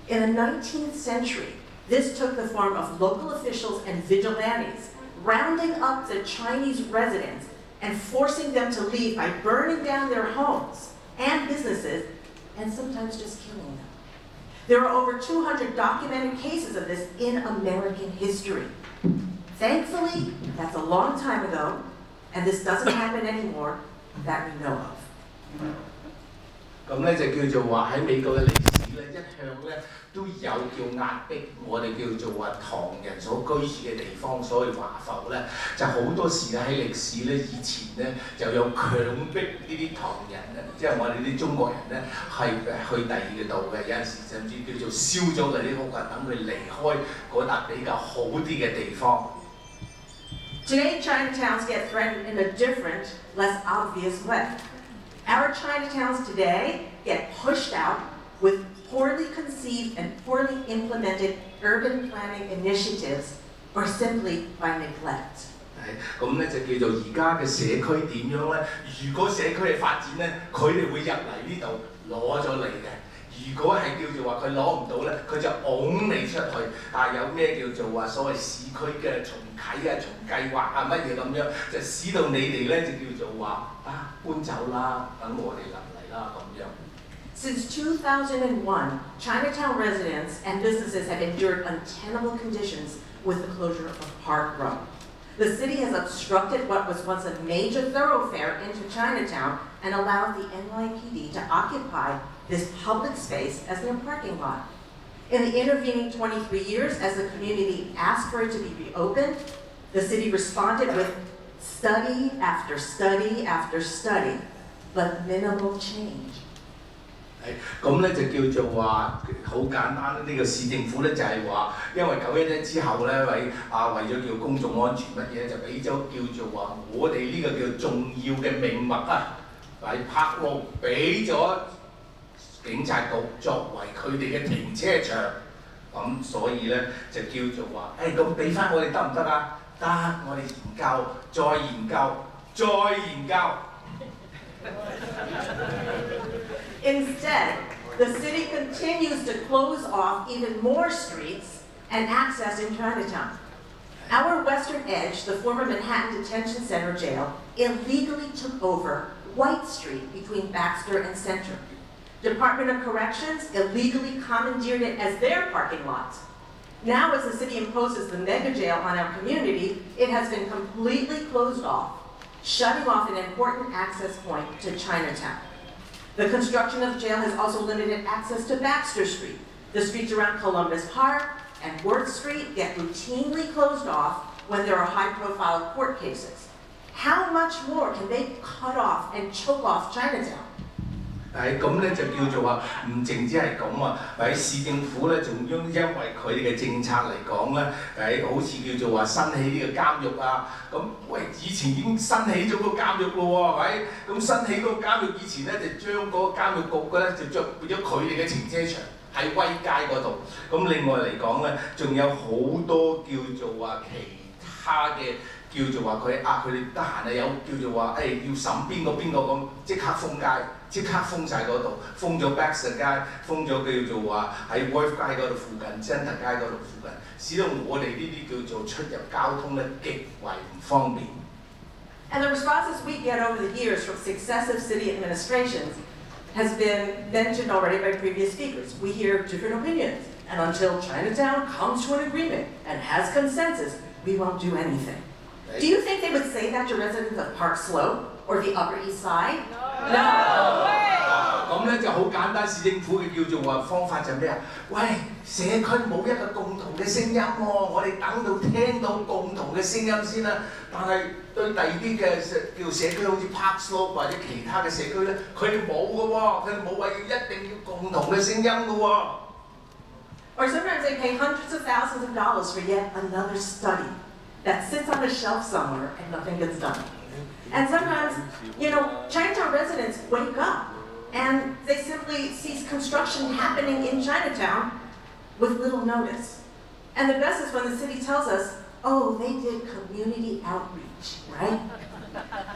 In the 19th century, this took the form of local officials and vigilantes rounding up the Chinese residents and forcing them to leave by burning down their homes and businesses and sometimes just killing them. There are over 200 documented cases of this in American history. Thankfully, that's a long time ago, and this doesn't happen anymore that we know of. 咁咧就叫做話喺美國嘅歷史咧，一向咧都有叫壓迫我哋叫做話唐人所居住嘅地方，所謂華埠咧，就好多時咧喺歷史咧以前咧就有強迫呢啲唐人咧，即係我哋啲中國人咧係去第二個度嘅，有陣時甚至叫做燒咗佢啲屋啊，等佢離開嗰笪比較好啲嘅地方。Today, Chinatowns get threatened in a different, less obvious way. Our Chinatowns today get pushed out with poorly conceived and poorly implemented urban planning initiatives, or simply by neglect. 咁咧就叫做而家嘅社區點樣咧？如果社區嘅發展咧，佢哋會入嚟呢度攞咗你嘅；如果係叫做話佢攞唔到咧，佢就拱你出去。有咩叫做話所謂市區嘅重啟啊、重計劃啊乜嘢咁樣，就使到你哋咧就叫做話搬走啦，等我哋入嚟啦咁樣。Since 2001, Chinatown residents and businesses have endured untenable conditions with the closure of Parkrow. The city has obstructed what was once a major thoroughfare into Chinatown and allowed the NYPD to occupy this public space as their parking lot. In the intervening 23 years, as the community asked for it to be reopened, the city responded with study after study after study, but minimal change. 咁咧就叫做話好簡單，呢個市政府咧就係話，因為911之後咧為咗叫公眾安全乜嘢，就俾咗叫做話我哋呢個叫重要嘅命脈啊，喺柏路俾咗警察局作為佢哋嘅停車場，咁所以咧就叫做話，咁俾翻我哋得唔得啊？得，我哋研究，再研究，再研究。Instead, the city continues to close off even more streets and access in Chinatown. Our western edge, the former Manhattan Detention Center jail, illegally took over White Street between Baxter and Center. Department of Corrections illegally commandeered it as their parking lot. Now, as the city imposes the mega jail on our community, it has been completely closed off, shutting off an important access point to Chinatown. The construction of the jail has also limited access to Baxter Street. The streets around Columbus Park and Worth Street get routinely closed off when there are high-profile court cases. How much more can they cut off and choke off Chinatown? 咁咧就叫做話唔淨止係咁啊！喺市政府咧，仲因為佢哋嘅政策嚟講咧，好似叫做話新起呢個監獄啊，咁喂以前已經新起咗個監獄咯喎，係咪？咁新起嗰個監獄以前咧就將嗰個監獄局咧就變咗佢哋嘅停車場喺威街嗰度。咁另外嚟講咧，仲有好多叫做話其他嘅。叫做話佢哋得閒有叫做話要審邊個咁，即刻封街，即刻封晒嗰度，封咗 Baxter 街，封咗叫做話喺 Worth 街嗰度附近、Center 街嗰度附近，使到我哋呢啲叫做出入交通咧極為唔方便。And the responses we get over the years from successive city administrations has been mentioned already by previous speakers. We hear different opinions, and until Chinatown comes to an agreement and has consensus, we won't do anything. Do you think they would say that to residents of Park Slope or the Upper East Side? No. 咁咧就好簡單，市政府嘅叫做話方法就係咩啊？喂，社區冇一個共同嘅聲音喎，我哋等到聽到共同嘅聲音先啦。但係對第二啲嘅叫社區，好似 Park Slope 或者其他嘅社區咧，佢哋冇嘅喎，佢哋冇話一定要共同嘅聲音嘅喎。Or sometimes they pay hundreds of thousands of dollars for yet another study that sits on a shelf somewhere and nothing gets done. And sometimes, Chinatown residents wake up and they simply see construction happening in Chinatown with little notice. And the best is when the city tells us, oh, they did community outreach, right?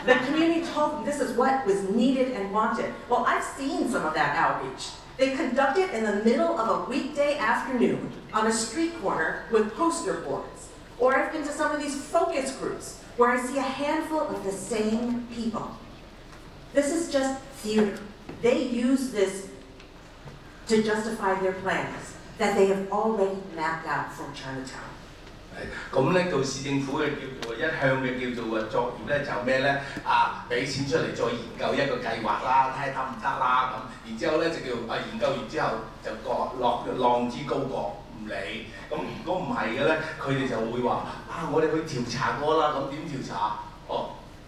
The community told them this is what was needed and wanted. Well, I've seen some of that outreach. They conduct it in the middle of a weekday afternoon on a street corner with poster boards. Or I've been to some of these focus groups where I see a handful of the same people. This is just theater. They use this to justify their plans that they have already mapped out for Chinatown. 咁咧到市政府嘅叫做一向嘅叫做作業咧就咩咧俾錢出嚟再研究一個計劃啦，睇下得唔得啦咁，然之後咧就叫研究完之後就浪之高閣唔理，咁如果唔係嘅咧，佢哋就會話我哋去調查過啦，咁點調查？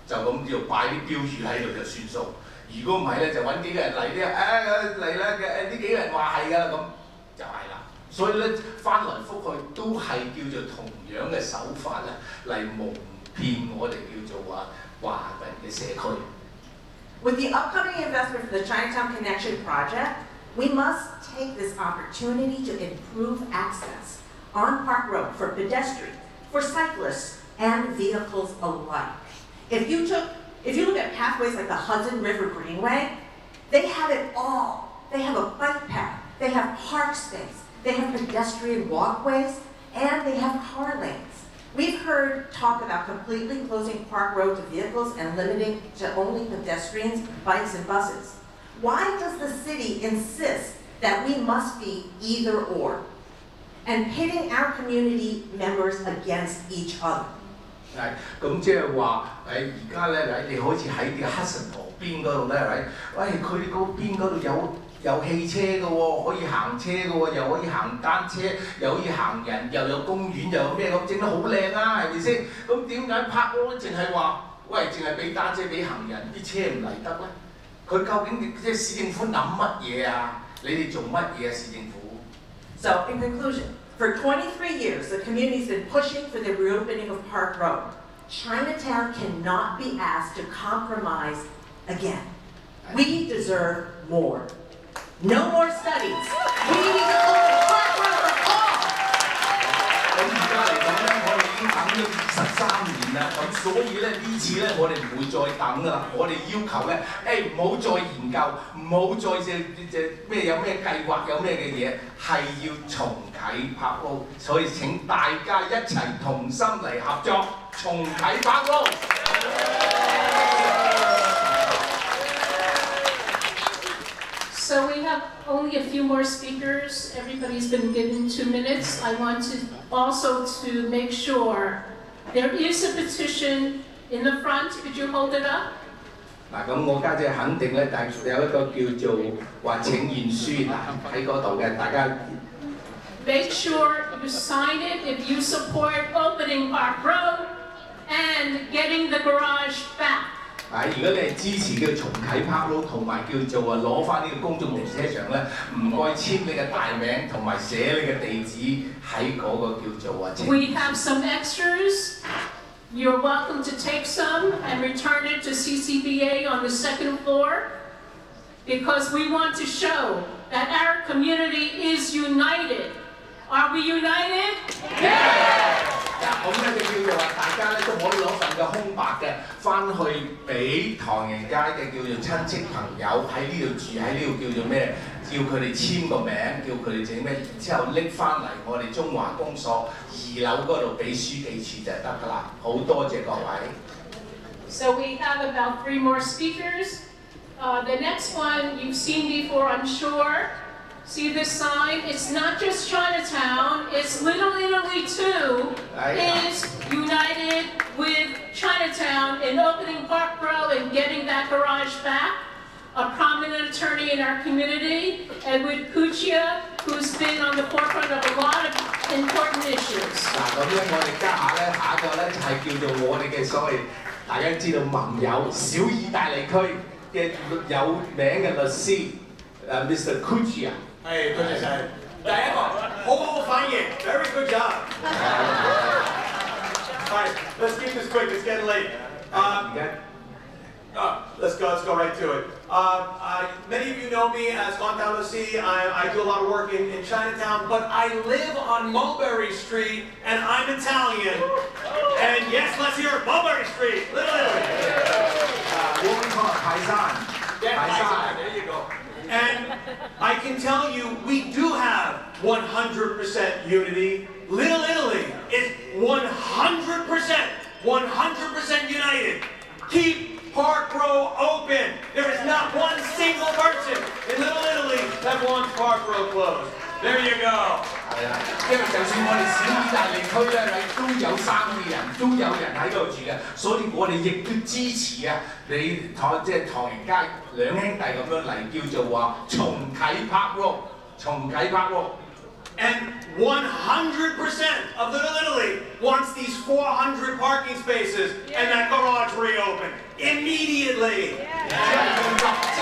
就咁叫擺啲標語喺度就算數。如果唔係咧，就揾幾個人嚟啲嚟啦嘅呢幾個人話係㗎啦，咁就係啦。所以咧翻來覆去都係叫做同樣嘅手法咧嚟蒙遍我哋叫做華人嘅社區。With the upcoming investment for the Chinatown Connection project, we must take this opportunity to improve access on Parkrow for pedestrians, for cyclists, and vehicles alike. If you look at pathways like the Hudson River Greenway, they have it all. They have a bike path, they have park space, they have pedestrian walkways, and they have car lanes. We've heard talk about completely closing Parkrow to vehicles and limiting to only pedestrians, bikes, and buses. Why does the city insist that we must be either or, and pitting our community members against each other? 咁即係話而家咧，你好似喺啲黑神河邊嗰度咧，喂佢嗰邊嗰度有汽車嘅喎，可以行車嘅喎，又可以行單車，又可以行人，又有公園，又有咩咁整得好靚啊，係咪先？咁點解Parkrow淨係話喂淨係俾單車俾行人，啲車唔嚟得咧？佢究竟即係市政府諗乜嘢啊？你哋做乜嘢啊？市政府 So in conclusion, for 23 years, the community's been pushing for the reopening of Parkrow. Chinatown cannot be asked to compromise again. We deserve more. No more studies. We need to open Parkrow for all. 咁而家嚟講咧，我哋已經等咗23年啦，咁所以咧呢次咧我哋唔會再等啦，我哋要求咧，唔好再研究，唔好再咩有咩計劃，有咩嘅嘢，係要重啟Parkrow，所以請大家一齊同心嚟合作，重啟Parkrow。So we have only a few more speakers. Everybody's been given 2 minutes. I want to also to make sure there is a petition in the front. Could you hold it up? 嗱，咁我家姐肯定咧，但有一個叫做話請願書喺嗰度嘅，大家。Make sure you sign it if you support opening Parkrow and getting the garage back. 如果你係支持叫重啟Parkrow同埋叫做攞翻呢個公眾停車場咧，唔該簽你嘅大名同埋寫你嘅地址喺嗰個叫做We have some extras. You're welcome to take some and return it to CCBA on the second floor because we want to show that our community is united. Are we united? Yeah! 咁咧就叫做話大家咧都可以攞份嘅空白嘅，翻去俾唐人街嘅叫做親戚朋友喺呢度住，喺呢度叫做咩？叫佢哋簽個名，叫佢哋整咩？然之後拎翻嚟我哋中華公所2樓嗰度俾書記處就得㗎啦。好多謝各位。So we have about 3 more speakers. The next one you've seen before, I'm sure. See this sign? It's not just Chinatown, it's Little Italy too, is united with Chinatown in opening Parkrow and getting that garage back. A prominent attorney in our community, Edward Cuccia, who's been on the forefront of a lot of important issues. 嗱，咁咧我哋家下咧下一個咧就係叫做我哋嘅所謂大家知道盟友小意大利區嘅有名嘅律師Mr. Cuccia。係，多謝晒。第一個好反應 ，very good job。All right, let's keep this quick. It's getting late. Let's go right to it. Many of you know me as Untitled Chapter. I do a lot of work in Chinatown, but I live on Mulberry Street, and I'm Italian. And yes, let's hear it, Mulberry Street, Little Italy. What we call Paisan. Yeah, Paisan. There you go. And I can tell you, we do have 100% unity. Little Italy is 100% united. Keep Parkrow open. There is not one single person in Little Italy that wants Parkrow closed. There you go. 係啊，因為就算我哋小意大利區咧，都有生意人，都有人喺度住嘅，所以我哋亦都支持啊！你即係唐人街兩兄弟咁樣嚟叫做話重啟Parkrow，重啟Parkrow。And 100% of Little Italy wants these 400 parking spaces and that garage reopened immediately. 即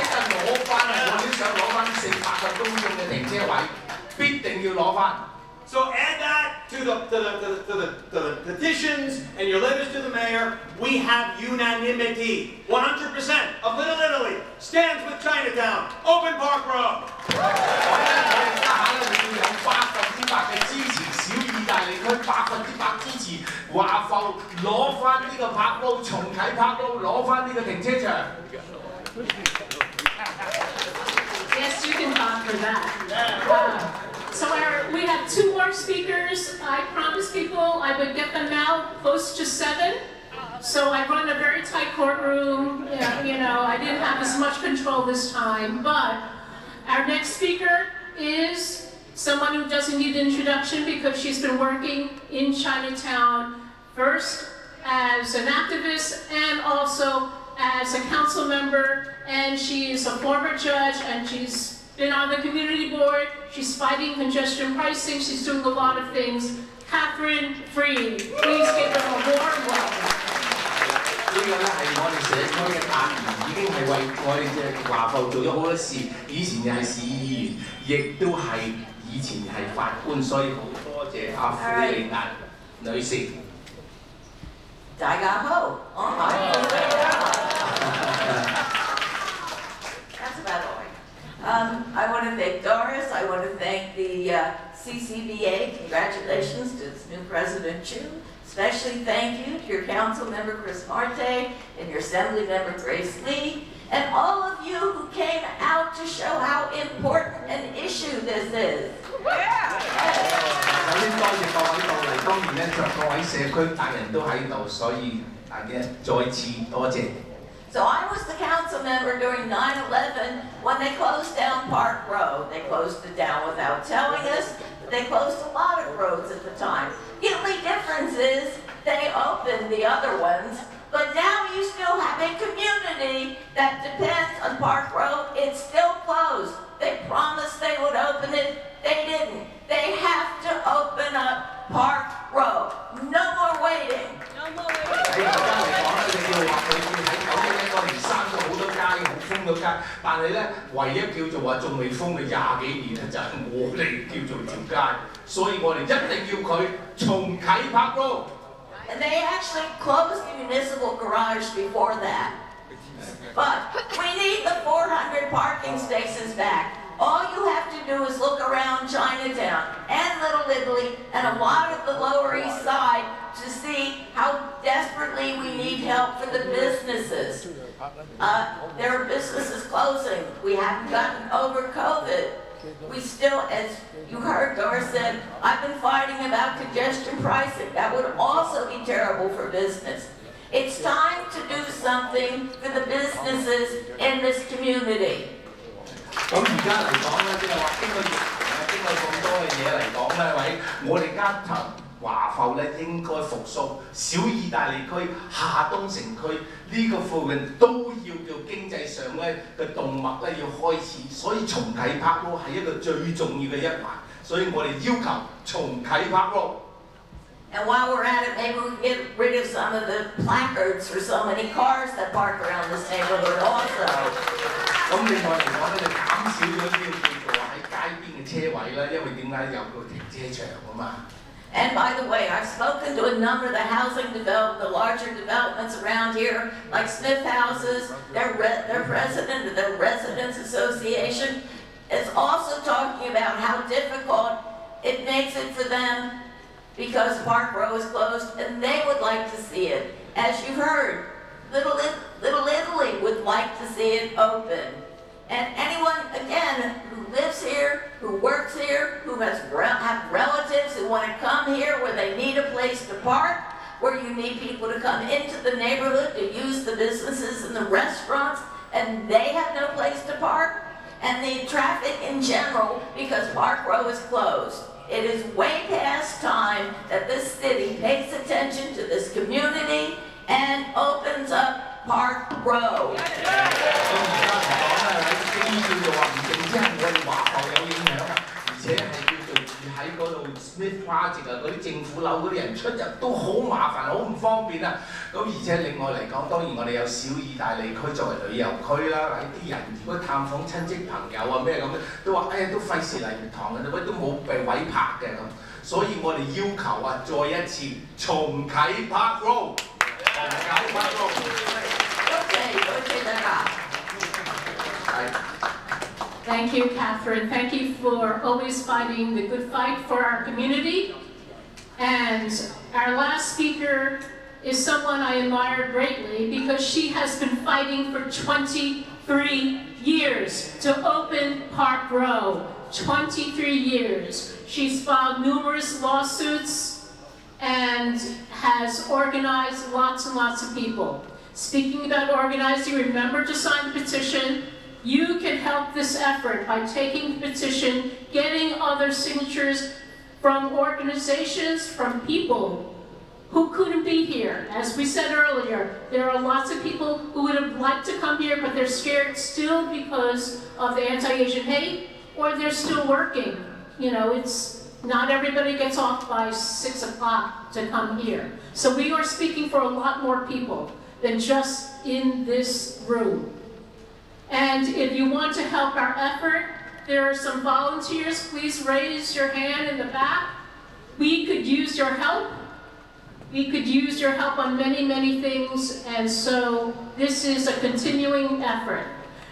刻攞翻啊！我都想攞翻400個公眾嘅停車位，必定要攞翻。So add that to the petitions and your letters to the Mayor, we have unanimity. 100% of Little Italy stands with Chinatown. Open Parkrow. 華埠攞翻呢個柏路，重啟柏路，攞翻呢個停車場。Yes, you can talk for that. So we have 2 more speakers. I promised people I would get them out close to 7. So I run a very tight courtroom. You know, I didn't have as much control this time. But our next speaker is someone who doesn't need an introduction because she's been working in Chinatown first as an activist and also as a council member, and she is a former judge, and she's been on the community board. She's fighting congestion pricing. She's doing a lot of things. Catherine Freed, please give her a warm welcome. 呢個咧係我哋社區嘅8年，已經係為我哋嘅華埠做咗好多事。以前又係市議員，亦都係以前係法官，所以好多謝阿傅利達女士。大家好，That's about all. I want to thank Doris. I want to thank the CCBA. Congratulations to its new President Chu. Especially thank you to your council member Chris Marte and your assembly member Grace Lee, and all of you who came out to show how important an issue this is. So I was the council member during 9/11 when they closed down Parkrow. They closed it down without telling us. They closed a lot of roads at the time. The only difference is they opened the other ones, but now you still have a community that depends on Parkrow. It's still closed. They promised they would open it. They didn't. They have to open up Parkrow. No more waiting. No more waiting. 封咗街，但係咧，唯一叫做話仲未封嘅20幾年咧，就係我哋叫做條街，所以我哋一定要佢重啟Parkrow。And they actually closed the municipal garage before that. But we need the 400 parking spaces back. All you have to do is look around Chinatown and Little Italy and a lot of the Lower East Side to see how desperately we need help for the businesses. There are businesses closing. We haven't gotten over COVID. We still, as you heard Doris said, I've been fighting about congestion pricing. That would also be terrible for business. It's time to do something for the businesses in this community. 咁而家嚟講咧，即係話經過咁多嘅嘢嚟講咧，我哋間華埠咧應該復甦，小意大利區、下東城區呢個附近都要叫經濟上咧嘅動脈咧要開始，所以重啟Parkrow係一個最重要嘅一環，所以我哋要求重啟Parkrow。And while we're at it, maybe we can get rid of some of the placards for so many cars that park around this neighborhood also. 咁另外嚟講咧，就減少咗呢個叫做喺街邊嘅車位啦，因為點解有個停車場啊嘛。And by the way, I've spoken to a number of the housing the larger developments around here, like Smith Houses, their president of the Residents Association is also talking about how difficult it makes it for them because Parkrow is closed, and they would like to see it. As you heard, Little Italy would like to see it open. And anyone, again, who lives here, who works here, who have relatives who want to come here where they need a place to park, where you need people to come into the neighborhood to use the businesses and the restaurants, and they have no place to park, and the traffic in general, because Parkrow is closed. It is way past time that this city pays attention to this community and opens up Parkrow. 喺嗰度 Smith Project 啊，嗰啲政府樓嗰啲人出入都好麻煩，好唔方便啊！咁而且另外嚟講，當然我哋有小意大利區作為旅遊區啦，啲人如果探訪親戚朋友啊咩咁，都話都費事嚟堂嘅，都冇位泊嘅咁，所以我哋要求啊，再一次重啟Parkrow。Thank you, Catherine. Thank you for always fighting the good fight for our community. And our last speaker is someone I admire greatly because she has been fighting for 23 years to open Parkrow. 23 years. She's filed numerous lawsuits and has organized lots and lots of people. Speaking about organizing, remember to sign the petition. You can help this effort by taking the petition, getting other signatures from organizations, from people who couldn't be here. As we said earlier, there are lots of people who would have liked to come here, but they're scared still because of the anti-Asian hate, or they're still working. You know, it's not everybody gets off by 6 o'clock to come here. So we are speaking for a lot more people than just in this room. And if you want to help our effort, there are some volunteers. Please raise your hand in the back. We could use your help. We could use your help on many, many things. And so this is a continuing effort.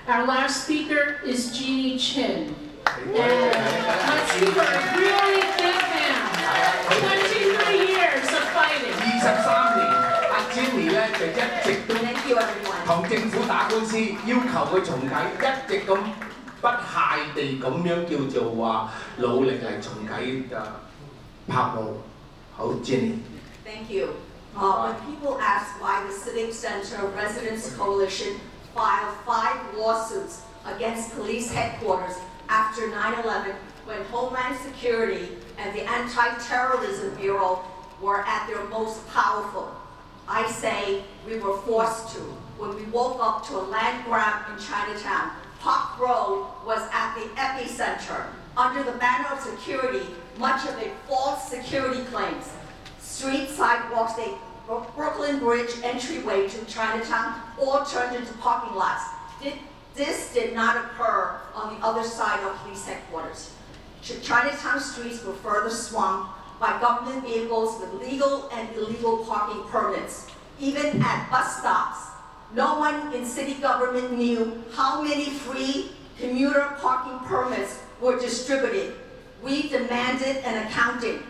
Our last speaker is Jeanie Chin. And let's give her a really big hand. 23 years of fighting. 23年，阿 Jeanie 咧就一直都同政府打官司，要求佢重啟，一直咁不懈地咁樣叫做話努力嚟重啟Parkrow。好 ，Jeanie。Thank you. When people ask why the Civic Center Residents Coalition filed 5 lawsuits against police headquarters after 9/11, when Homeland Security and the Anti-Terrorism Bureau were at their most powerful, I say we were forced to. When we woke up to a land grab in Chinatown, Parkrow was at the epicenter. Under the banner of security, much of it false security claims. Street sidewalks, the Brooklyn Bridge entryway to Chinatown all turned into parking lots. This did not occur on the other side of police headquarters. Chinatown streets were further swamped by government vehicles with legal and illegal parking permits. Even at bus stops, no one in city government knew how many free commuter parking permits were distributed. We demanded an accounting.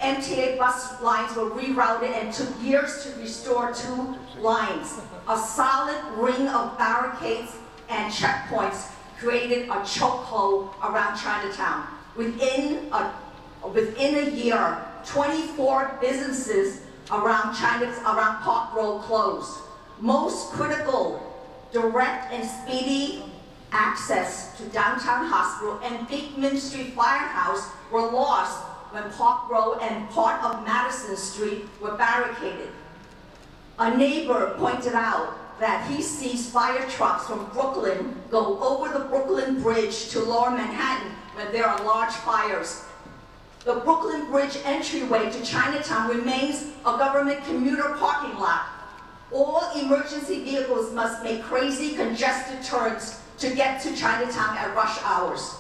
MTA bus lines were rerouted and took years to restore 2 lines. A solid ring of barricades and checkpoints created a chokehold around Chinatown. Within a year, 24 businesses around Parkrow closed. Most critical, direct and speedy access to downtown hospital and Beekman Street Firehouse were lost when Parkrow and part of Madison Street were barricaded. A neighbor pointed out that he sees fire trucks from Brooklyn go over the Brooklyn Bridge to Lower Manhattan when there are large fires. The Brooklyn Bridge entryway to Chinatown remains a government commuter parking lot. All emergency vehicles must make crazy, congested turns to get to Chinatown at rush hours.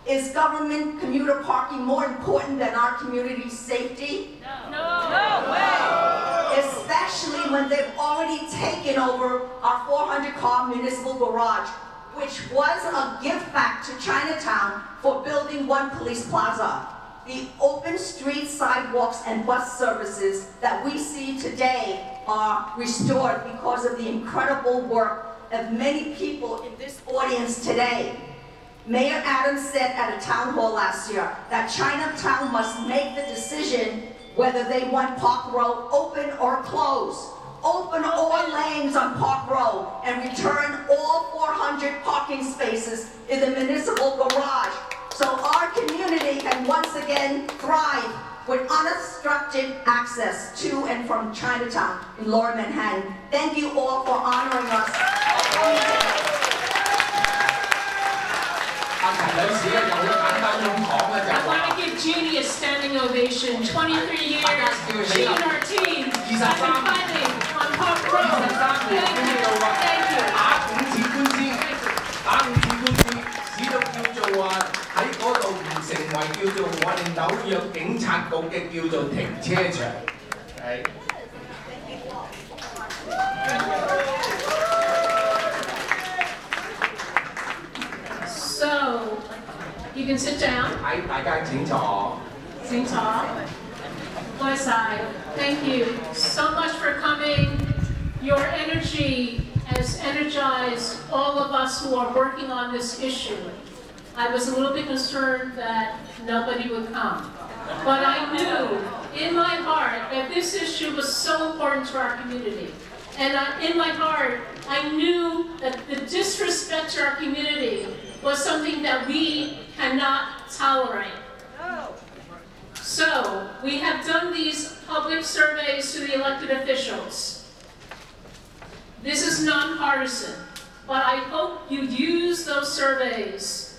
Is government commuter parking more important than our community's safety? No way! Especially when they've already taken over our 400-car municipal garage, which was a gift back to Chinatown for building one police plaza. The open street sidewalks and bus services that we see today are restored because of the incredible work of many people in this audience today. Mayor Adams said at a town hall last year that Chinatown must make the decision whether they want Parkrow open or closed. Open all lanes on Parkrow and return all 400 parking spaces in the municipal garage so our community can once again thrive with unobstructed access to and from Chinatown in Lower Manhattan. Thank you all for honoring us. I want to give Jeanie a standing ovation. 23 years, she and her team have been fighting on Parkrow. Thank you. 打5次官司，使到叫做話喺嗰度唔成為叫做我哋紐約警察局嘅叫做停車場。You can sit down. 大家請坐。請坐。唔該晒。Thank you so much for coming. Your energy has energized all of us who are working on this issue. I was a little bit concerned that nobody would come. But I knew in my heart that this issue was so important to our community. And in my heart, I knew that the disrespect to our community was something that we cannot tolerate. So, we have done these public surveys to the elected officials. This is nonpartisan, but I hope you use those surveys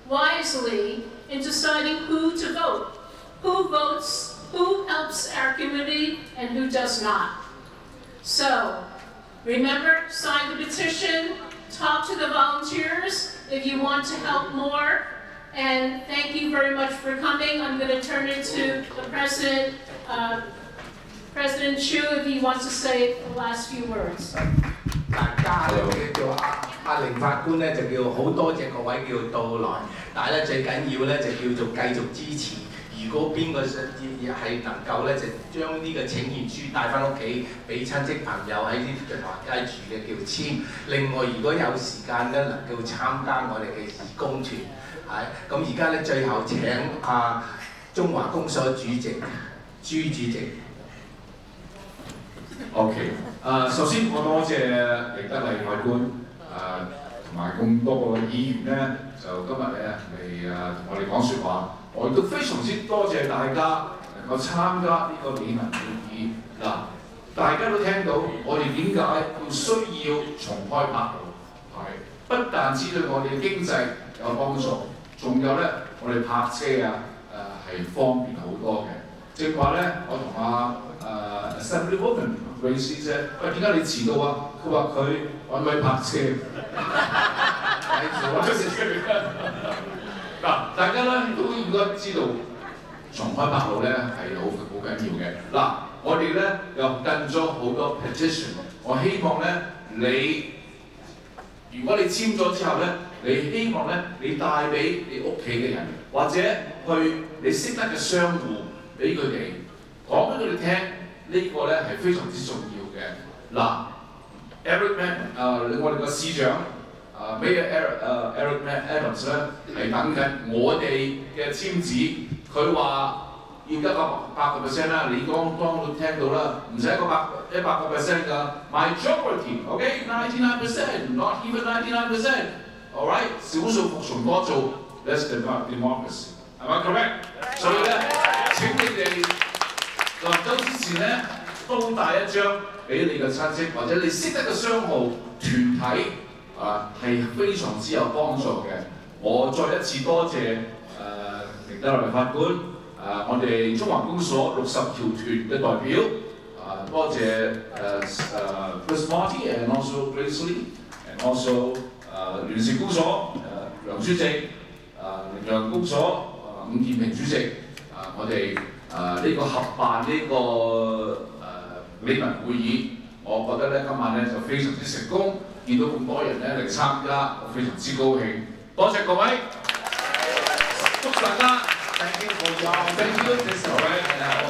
wisely in deciding who to vote. Who votes, who helps our community, and who does not. So, remember, sign the petition, talk to the volunteers if you want to help more, and thank you very much for coming. I'm going to turn it to the President, President Chu, if he wants to say the last few words. 大家咧叫阿凌法官咧就叫好多謝各位叫到來，但係咧最緊要咧就叫做繼續支持。如果邊個係能夠咧就將呢個請願書帶翻屋企俾親戚朋友喺呢啲橫街住嘅叫簽。另外如果有時間咧能夠參加我哋嘅義工團，係咁而家咧最後請中華公所主席朱主席。OK， 首先我多謝凌德麗法官，同埋咁多個議員咧，就今日咧嚟同我哋講説話。我亦都非常之多謝大家能夠參加呢個美文會議。嗱，大家都聽到我哋點解要需要重開柏路，係不但止對我哋嘅經濟有幫助，仲有咧我哋泊車係方便好多嘅。正話咧，我同Assemblywoman Grace 姐，喂點解你遲到啊？佢話佢揾位泊車，我出事出嚟啦。嗱，大家咧都應該知道重開柏路咧係好緊要嘅。嗱，我哋咧又印咗好多 petition， 我希望咧如果你簽咗之後咧，你希望咧你帶俾你屋企嘅人，或者去你識得嘅商戶，俾佢哋講俾佢哋聽，呢個咧係非常之重要嘅。嗱 ，Eric Man 我哋個市長。Mayor Eric Adams 咧係等緊我哋嘅簽字，佢話要得個100% 啦，你剛都聽到啦，唔使100% 㗎 ，majority，OK， 99%，not even 99%，all right， 少數服從多數 ，that's democracy， 係咪 correct？ 所以咧，請你哋臨走之前咧，都帶一張俾你嘅親戚或者你識得嘅商號團體。係非常之有幫助嘅。我再一次多謝凌德麗法官，我哋中華公所60條團嘅代表，多謝Chris Marty and also Grace Lee and also 聯善公所梁主席，靈糧公所伍健平主席，我哋呢個合辦呢個美文會議，我覺得咧今晚咧就非常之成功。見到咁多人咧嚟參加，我非常之高興。多謝各位，祝大家 Thank you for your thank you. This is alright.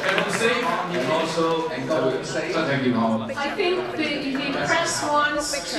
Everyone safe and also 身體健康。I think the press wants